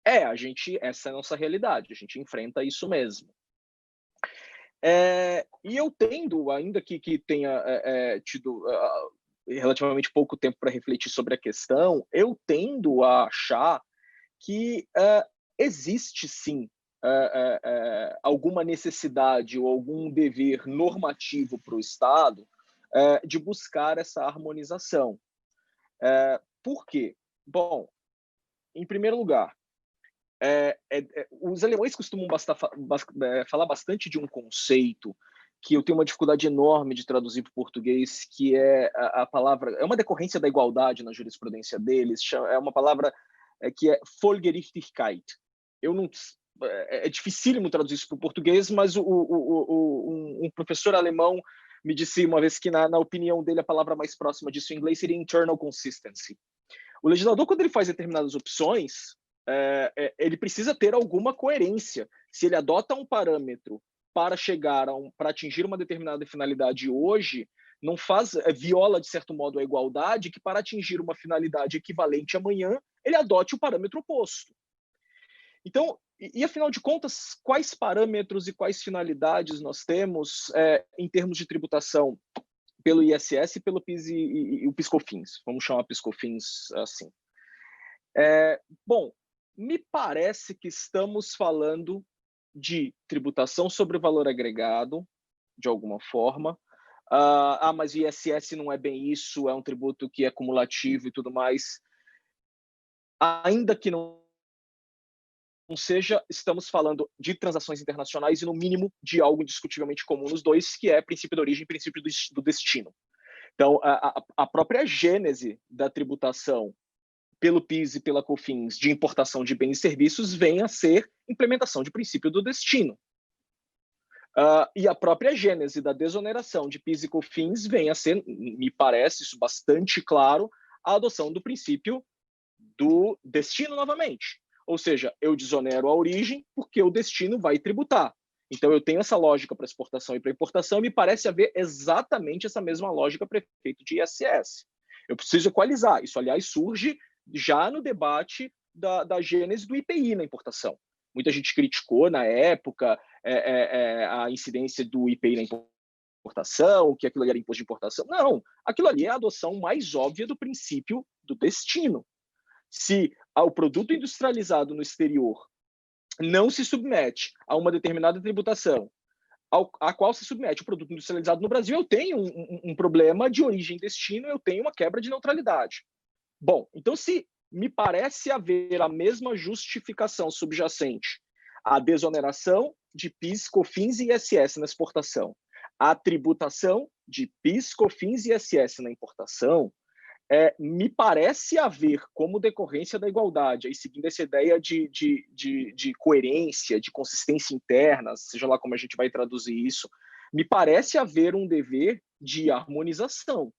Essa é a nossa realidade, a gente enfrenta isso mesmo. E eu tendo, ainda que tenha tido relativamente pouco tempo para refletir sobre a questão, eu tendo a achar que existe sim alguma necessidade ou algum dever normativo para o Estado de buscar essa harmonização. Por quê? Bom, em primeiro lugar, os alemães costumam falar bastante de um conceito que eu tenho uma dificuldade enorme de traduzir para o português, que é a palavra, é uma decorrência da igualdade na jurisprudência deles, é uma palavra que é Folgerichtigkeit. É dificílimo traduzir isso para o português, mas um professor alemão me disse uma vez que, na opinião dele, a palavra mais próxima disso em inglês seria internal consistency. O legislador, quando ele faz determinadas opções, ele precisa ter alguma coerência. Se ele adota um parâmetro para para atingir uma determinada finalidade hoje, não viola, de certo modo, a igualdade, que para atingir uma finalidade equivalente amanhã, ele adote o parâmetro oposto. Então, e afinal de contas, quais parâmetros e quais finalidades nós temos em termos de tributação pelo ISS e pelo PIS e o PIS/COFINS? Vamos chamar PIS/COFINS assim. Bom, me parece que estamos falando de tributação sobre o valor agregado, de alguma forma. Mas o ISS não é bem isso, é um tributo que é cumulativo e tudo mais. Ainda que não seja, estamos falando de transações internacionais e, no mínimo, de algo indiscutivelmente comum nos dois, que é princípio da origem e princípio do destino. Então, a própria gênese da tributação pelo PIS e pela COFINS de importação de bens e serviços vem a ser implementação de princípio do destino. E a própria gênese da desoneração de PIS e COFINS vem a ser, me parece isso bastante claro, a adoção do princípio do destino novamente. Ou seja, eu desonero a origem porque o destino vai tributar. Então, eu tenho essa lógica para exportação e para importação, e me parece haver exatamente essa mesma lógica para efeito de ISS. Eu preciso equalizar. Isso, aliás, surge já no debate da gênese do IPI na importação. Muita gente criticou, na época, a incidência do IPI na importação, que aquilo ali era imposto de importação. Não, aquilo ali é a adoção mais óbvia do princípio do destino. Se o produto industrializado no exterior não se submete a uma determinada tributação a qual se submete o produto industrializado no Brasil, eu tenho um problema de origem e destino, eu tenho uma quebra de neutralidade. Bom, então se me parece haver a mesma justificação subjacente à desoneração de PIS, COFINS e ISS na exportação, a tributação de PIS, COFINS e ISS na importação, me parece haver como decorrência da igualdade, aí seguindo essa ideia de coerência, de consistência interna, seja lá como a gente vai traduzir isso, me parece haver um dever de harmonização.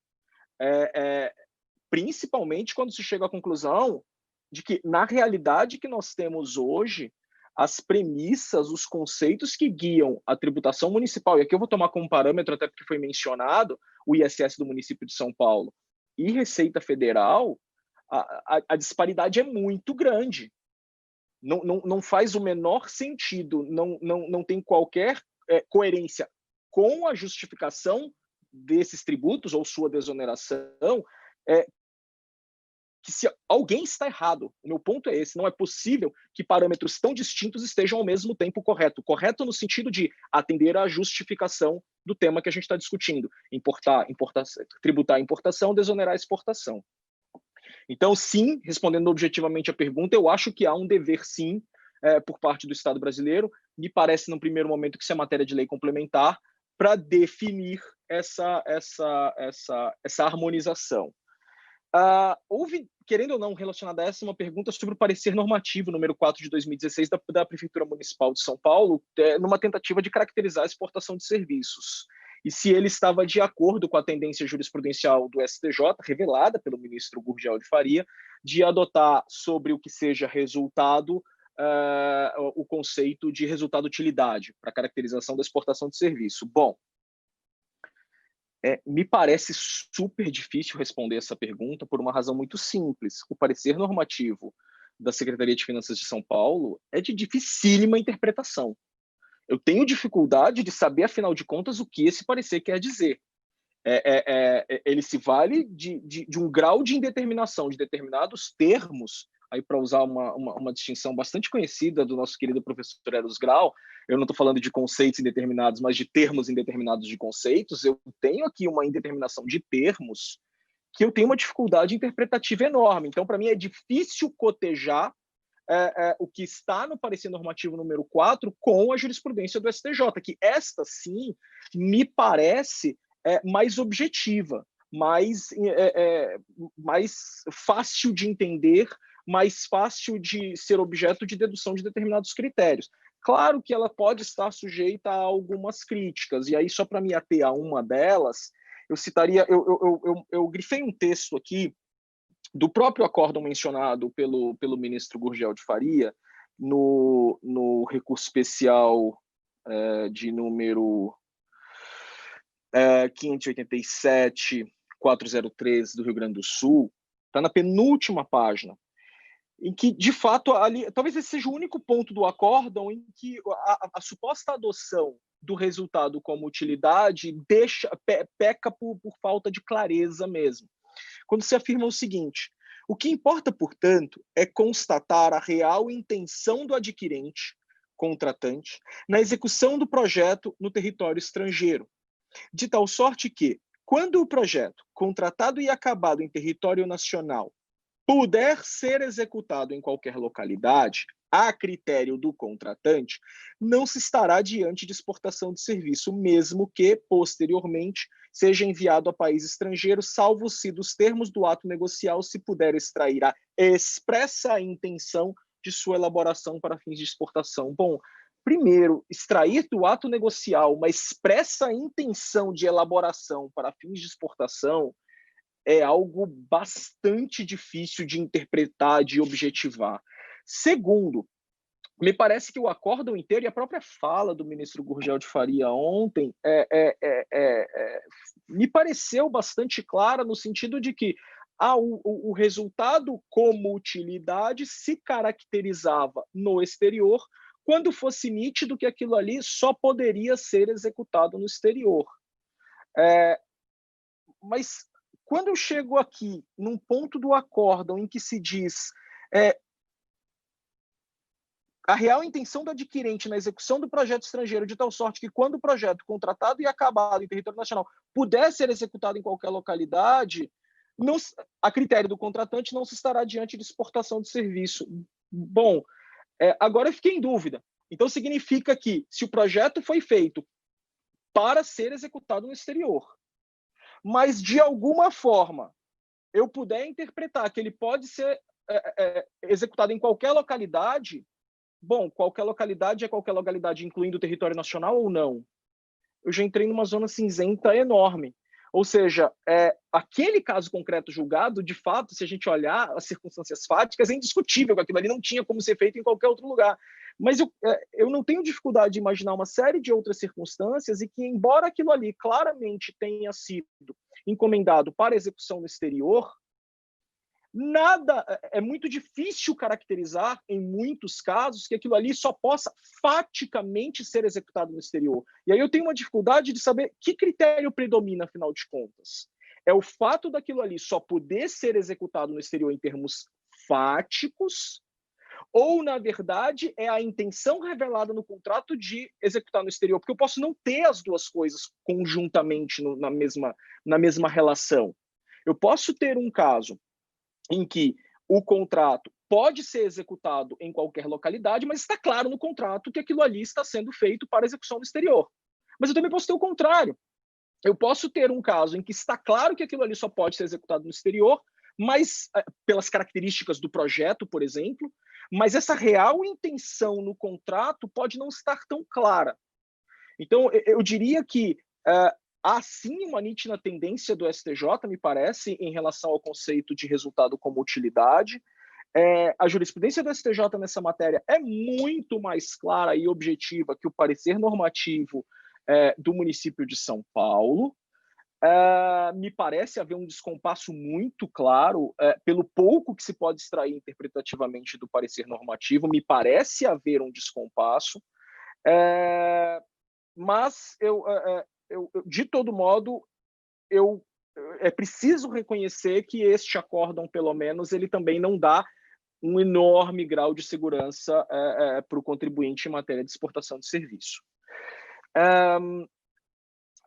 Principalmente quando se chega à conclusão de que, na realidade que nós temos hoje, as premissas, os conceitos que guiam a tributação municipal, e aqui eu vou tomar como parâmetro, até porque foi mencionado, o ISS do município de São Paulo e Receita Federal, a disparidade é muito grande. Não faz o menor sentido, não tem qualquer coerência com a justificação desses tributos ou sua desoneração, que se alguém está errado, o meu ponto é esse, não é possível que parâmetros tão distintos estejam ao mesmo tempo correto no sentido de atender à justificação do tema que a gente está discutindo, tributar a importação, desonerar a exportação. Então, sim, respondendo objetivamente a pergunta, eu acho que há um dever, sim, por parte do Estado brasileiro, me parece, num primeiro momento, que isso é matéria de lei complementar, para definir essa harmonização. Houve, querendo ou não, relacionada a essa, uma pergunta sobre o parecer normativo número 4 de 2016 da Prefeitura Municipal de São Paulo, numa tentativa de caracterizar a exportação de serviços. E se ele estava de acordo com a tendência jurisprudencial do STJ, revelada pelo ministro Gurgel de Faria, de adotar sobre o que seja resultado o conceito de resultado-utilidade para caracterização da exportação de serviço. Bom, Me parece super difícil responder essa pergunta por uma razão muito simples. O parecer normativo da Secretaria de Finanças de São Paulo é de dificílima interpretação. Eu tenho dificuldade de saber, afinal de contas, o que esse parecer quer dizer. Ele se vale de um grau de indeterminação de determinados termos, aí para usar uma distinção bastante conhecida do nosso querido professor Eros Grau, eu não estou falando de conceitos indeterminados, mas de termos indeterminados de conceitos. Eu tenho aqui uma indeterminação de termos que eu tenho uma dificuldade interpretativa enorme. Então, para mim, é difícil cotejar o que está no parecer normativo número 4 com a jurisprudência do STJ, que esta, sim, me parece mais objetiva, mais fácil de entender, mais fácil de ser objeto de dedução de determinados critérios. Claro que ela pode estar sujeita a algumas críticas, e aí, só para me ater a uma delas, eu citaria, eu grifei um texto aqui do próprio acórdão mencionado pelo ministro Gurgel de Faria, no recurso especial de número 587-403 do Rio Grande do Sul, está na penúltima página, em que, de fato, ali, talvez esse seja o único ponto do acórdão em que a suposta adoção do resultado como utilidade peca por falta de clareza mesmo. Quando se afirma o seguinte: o que importa, portanto, é constatar a real intenção do adquirente, contratante, na execução do projeto no território estrangeiro, de tal sorte que, quando o projeto, contratado e acabado em território nacional, puder ser executado em qualquer localidade, a critério do contratante, não se estará diante de exportação de serviço, mesmo que, posteriormente, seja enviado a país estrangeiro, salvo se dos termos do ato negocial se puder extrair a expressa intenção de sua elaboração para fins de exportação. Bom, primeiro, extrair do ato negocial uma expressa intenção de elaboração para fins de exportação é algo bastante difícil de interpretar, de objetivar. Segundo, me parece que o acórdão inteiro e a própria fala do ministro Gurgel de Faria ontem me pareceu bastante clara no sentido de que o resultado como utilidade se caracterizava no exterior quando fosse nítido que aquilo ali só poderia ser executado no exterior. Mas quando eu chego aqui num ponto do acórdão em que se diz a real intenção do adquirente na execução do projeto estrangeiro, de tal sorte que, quando o projeto contratado e acabado em território nacional puder ser executado em qualquer localidade, a critério do contratante não se estará diante de exportação de serviço. Bom, agora eu fiquei em dúvida. Então, significa que, se o projeto foi feito para ser executado no exterior, mas, de alguma forma, eu puder interpretar que ele pode ser executado em qualquer localidade, bom, qualquer localidade é qualquer localidade, incluindo o território nacional ou não? Eu já entrei numa zona cinzenta enorme. Ou seja, aquele caso concreto julgado, de fato, se a gente olhar as circunstâncias fáticas, é indiscutível que aquilo ali não tinha como ser feito em qualquer outro lugar. Mas eu não tenho dificuldade de imaginar uma série de outras circunstâncias e que, embora aquilo ali claramente tenha sido encomendado para execução no exterior, é muito difícil caracterizar, em muitos casos, que aquilo ali só possa faticamente ser executado no exterior. E aí eu tenho uma dificuldade de saber que critério predomina, afinal de contas. É o fato daquilo ali só poder ser executado no exterior em termos fáticos, ou, na verdade, é a intenção revelada no contrato de executar no exterior? Porque eu posso não ter as duas coisas conjuntamente na mesma relação. Eu posso ter um caso em que o contrato pode ser executado em qualquer localidade, mas está claro no contrato que aquilo ali está sendo feito para execução no exterior. Mas eu também posso ter o contrário. Eu posso ter um caso em que está claro que aquilo ali só pode ser executado no exterior, mas pelas características do projeto, por exemplo, mas essa real intenção no contrato pode não estar tão clara. Então, eu diria que há sim uma nítida tendência do STJ, me parece, em relação ao conceito de resultado como utilidade. A jurisprudência do STJ nessa matéria é muito mais clara e objetiva que o parecer normativo do município de São Paulo. me parece haver um descompasso muito claro, pelo pouco que se pode extrair interpretativamente do parecer normativo, me parece haver um descompasso, mas de todo modo, é preciso reconhecer que este acórdão, pelo menos, ele também não dá um enorme grau de segurança para o contribuinte em matéria de exportação de serviço.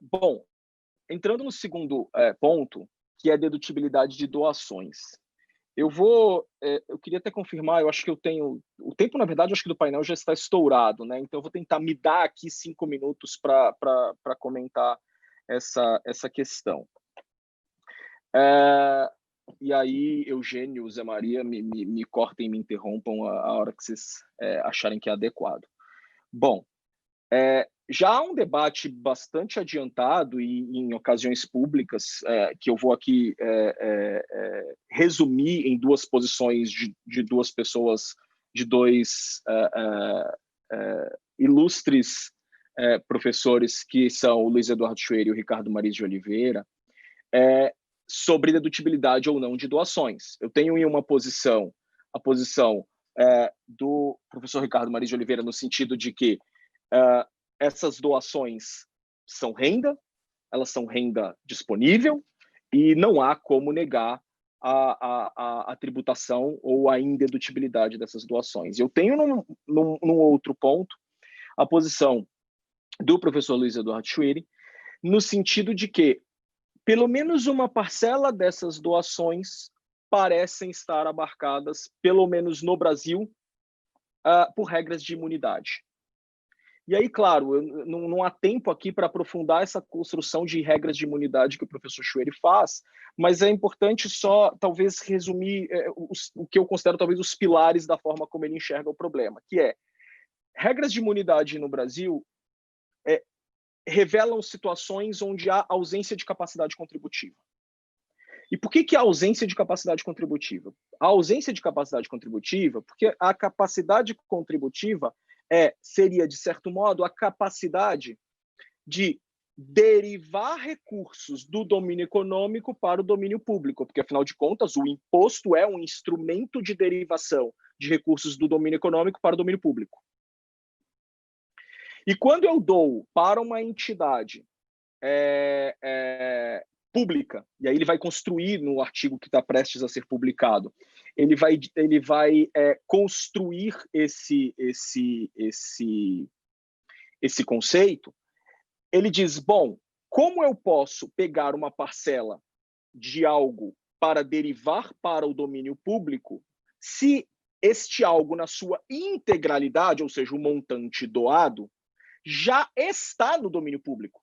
Bom, entrando no segundo ponto, que é a dedutibilidade de doações. Eu queria até confirmar, eu acho que eu tenho... O tempo, na verdade, eu acho que do painel já está estourado, né? Então, eu vou tentar me dar aqui 5 minutos para comentar essa questão. E aí, Eugênio, Zé Maria, me cortem e me interrompam a hora que vocês acharem que é adequado. Bom, já há um debate bastante adiantado e em ocasiões públicas, que eu vou aqui resumir em duas posições de duas pessoas, de dois ilustres professores, que são o Luiz Eduardo Schwerer e o Ricardo Mariz de Oliveira, sobre dedutibilidade ou não de doações. Eu tenho em uma posição, a posição do professor Ricardo Mariz de Oliveira, no sentido de que essas doações são renda, elas são renda disponível e não há como negar a tributação ou a indedutibilidade dessas doações. Eu tenho num outro ponto a posição do professor Luiz Eduardo Schwerer, no sentido de que pelo menos uma parcela dessas doações parecem estar abarcadas, pelo menos no Brasil, por regras de imunidade. E aí, claro, não há tempo aqui para aprofundar essa construção de regras de imunidade que o professor Schwerer faz, mas é importante só, talvez, resumir o que eu considero, talvez, os pilares da forma como ele enxerga o problema, que é, regras de imunidade no Brasil revelam situações onde há ausência de capacidade contributiva. E por que há ausência de capacidade contributiva? A ausência de capacidade contributiva, porque a capacidade contributiva seria, de certo modo, a capacidade de derivar recursos do domínio econômico para o domínio público, porque, afinal de contas, o imposto é um instrumento de derivação de recursos do domínio econômico para o domínio público. E quando eu dou para uma entidade pública, e aí ele vai construir no artigo que está prestes a ser publicado, ele vai construir esse conceito. Ele diz, bom, como eu posso pegar uma parcela de algo para derivar para o domínio público, se este algo na sua integralidade, ou seja, o montante doado, já está no domínio público?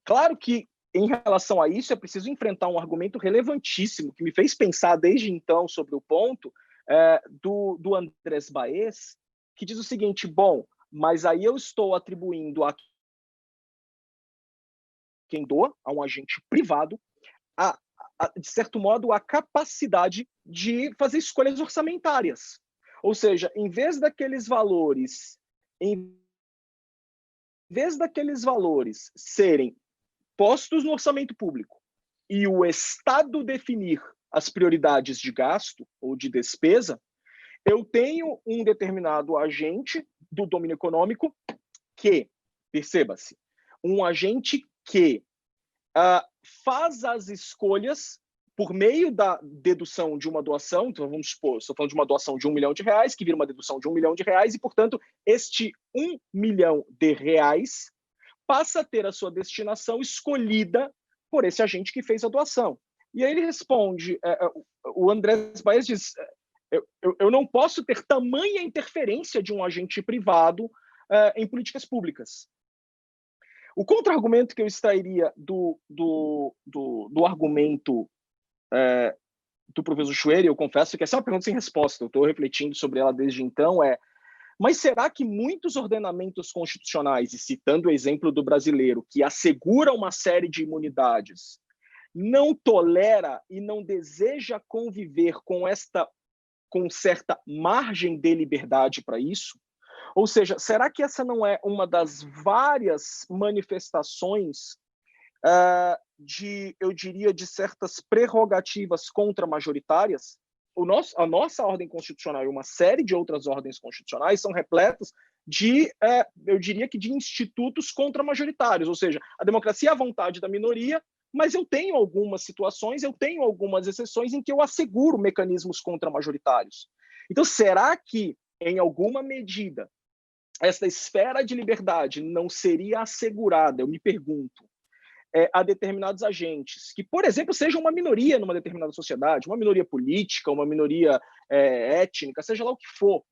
Claro que, em relação a isso, é preciso enfrentar um argumento relevantíssimo, que me fez pensar desde então sobre o ponto do Andrés Baez, que diz o seguinte, bom, mas aí eu estou atribuindo a quem doa, a um agente privado, de certo modo, a capacidade de fazer escolhas orçamentárias. Ou seja, em vez daqueles valores serem postos no orçamento público e o Estado definir as prioridades de gasto ou de despesa, eu tenho um determinado agente do domínio econômico que, perceba-se, um agente que faz as escolhas por meio da dedução de uma doação. Então, vamos supor, estou falando de uma doação de R$1 milhão, que vira uma dedução de R$1 milhão, e, portanto, este R$1 milhão passa a ter a sua destinação escolhida por esse agente que fez a doação. E aí ele responde, o Andrés Baez diz, eu não posso ter tamanha interferência de um agente privado em políticas públicas. O contra-argumento que eu extrairia do argumento do professor Schwerer, eu confesso que essa é uma pergunta sem resposta, eu estou refletindo sobre ela desde então, mas será que muitos ordenamentos constitucionais, e citando o exemplo do brasileiro, que assegura uma série de imunidades, não tolera e não deseja conviver com certa margem de liberdade para isso? Ou seja, será que essa não é uma das várias manifestações eu diria, de certas prerrogativas contra-majoritárias. A nossa ordem constitucional e uma série de outras ordens constitucionais são repletas eu diria que de institutos contra-majoritários, ou seja, a democracia é a vontade da minoria, mas eu tenho algumas situações, eu tenho algumas exceções em que eu asseguro mecanismos contra-majoritários. Então, será que, em alguma medida, essa esfera de liberdade não seria assegurada, eu me pergunto, a determinados agentes, que, por exemplo, sejam uma minoria numa determinada sociedade, uma minoria política, uma minoria étnica, seja lá o que for,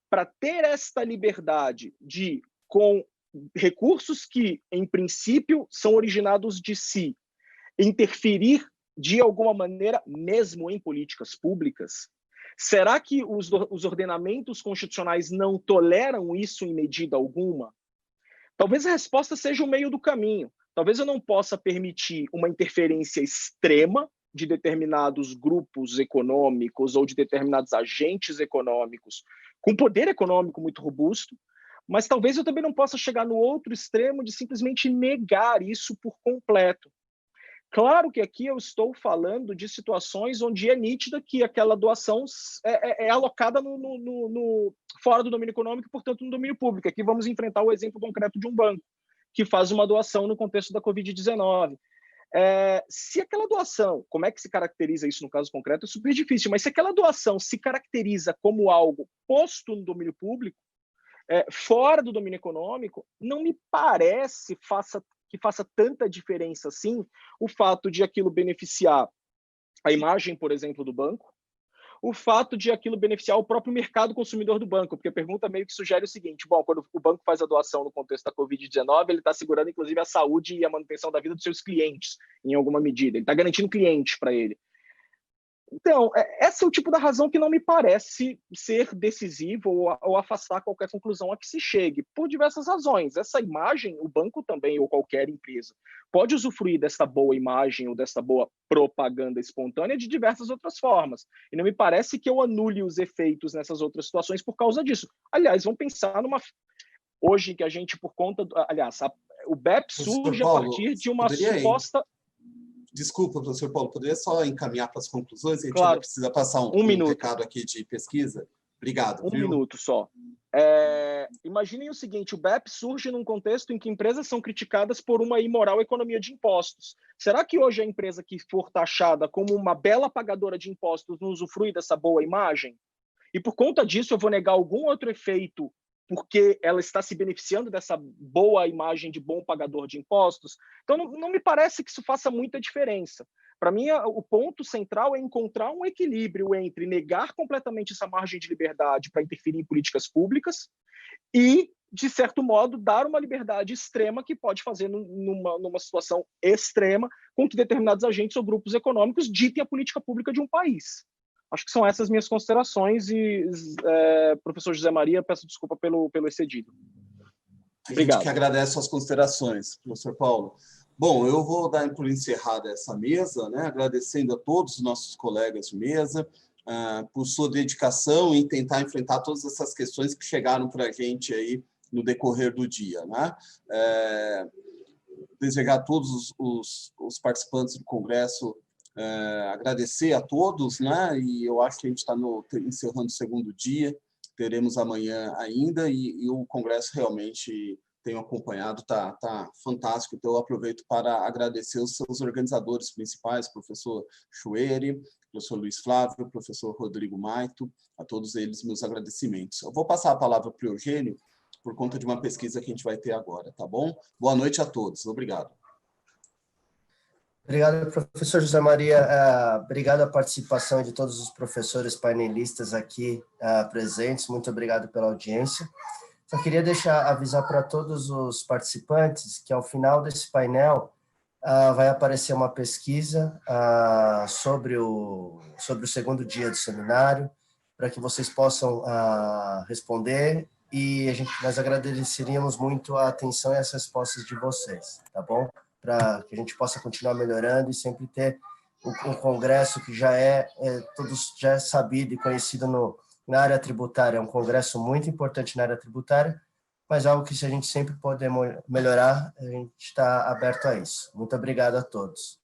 para ter esta liberdade de, com recursos que, em princípio, são originados de si, interferir de alguma maneira, mesmo em políticas públicas? Será que os ordenamentos constitucionais não toleram isso em medida alguma? Talvez a resposta seja o meio do caminho. Talvez eu não possa permitir uma interferência extrema de determinados grupos econômicos ou de determinados agentes econômicos com poder econômico muito robusto, mas talvez eu também não possa chegar no outro extremo de simplesmente negar isso por completo. Claro que aqui eu estou falando de situações onde é nítida que aquela doação é alocada fora do domínio econômico e, portanto, no domínio público. Aqui vamos enfrentar o exemplo concreto de um banco que faz uma doação no contexto da Covid-19. Se aquela doação, como é que se caracteriza isso no caso concreto? É super difícil, mas se aquela doação se caracteriza como algo posto no domínio público, fora do domínio econômico, não me parece que faça tanta diferença assim o fato de aquilo beneficiar a imagem, por exemplo, do banco, o fato de aquilo beneficiar o próprio mercado consumidor do banco, porque a pergunta meio que sugere o seguinte: bom, quando o banco faz a doação no contexto da Covid-19, ele está assegurando, inclusive, a saúde e a manutenção da vida dos seus clientes, em alguma medida. Ele está garantindo clientes para ele. Então, esse é o tipo da razão que não me parece ser decisivo ou afastar qualquer conclusão a que se chegue, por diversas razões. Essa imagem, o banco também, ou qualquer empresa, pode usufruir desta boa imagem ou desta boa propaganda espontânea de diversas outras formas. E não me parece que eu anule os efeitos nessas outras situações por causa disso. Aliás, vamos pensar hoje que a gente, por conta... o BEP surge a partir de uma suposta... Desculpa, professor Paulo, poderia só encaminhar para as conclusões? A gente claro. Ainda precisa passar um recado aqui de pesquisa. Obrigado. Um minuto só. Imaginem o seguinte: o BEP surge num contexto em que empresas são criticadas por uma imoral economia de impostos. Será que hoje a empresa que for taxada como uma bela pagadora de impostos não usufrui dessa boa imagem? E por conta disso eu vou negar algum outro efeito porque ela está se beneficiando dessa boa imagem de bom pagador de impostos? Então, não me parece que isso faça muita diferença. Para mim, o ponto central é encontrar um equilíbrio entre negar completamente essa margem de liberdade para interferir em políticas públicas e, de certo modo, dar uma liberdade extrema que pode fazer, numa situação extrema, com que determinados agentes ou grupos econômicos ditem a política pública de um país. Acho que são essas minhas considerações e, professor José Maria, peço desculpa pelo excedido. Obrigado. A gente que agradece suas considerações, professor Paulo. Bom, eu vou dar por encerrada essa mesa, né, agradecendo a todos os nossos colegas de mesa por sua dedicação em tentar enfrentar todas essas questões que chegaram para a gente aí no decorrer do dia, né? Desejar a todos os participantes do Congresso, agradecer a todos, né? E eu acho que a gente está encerrando o segundo dia, teremos amanhã ainda, e o Congresso realmente tenho acompanhado, tá fantástico. Então, eu aproveito para agradecer os seus organizadores principais, professor Chueri, professor Luiz Flávio, professor Rodrigo Maito, a todos eles meus agradecimentos. Eu vou passar a palavra para o Eugênio, por conta de uma pesquisa que a gente vai ter agora, tá bom? Boa noite a todos, obrigado. Obrigado, professor José Maria. Obrigado a participação de todos os professores painelistas aqui presentes. Muito obrigado pela audiência. Só queria avisar para todos os participantes que, ao final desse painel, vai aparecer uma pesquisa sobre o segundo dia do seminário, para que vocês possam responder, e nós agradeceríamos muito a atenção e as respostas de vocês, tá bom? Para que a gente possa continuar melhorando e sempre ter um congresso que já é sabido e conhecido na área tributária. É um congresso muito importante na área tributária, mas algo que, se a gente sempre puder melhorar, a gente está aberto a isso. Muito obrigado a todos.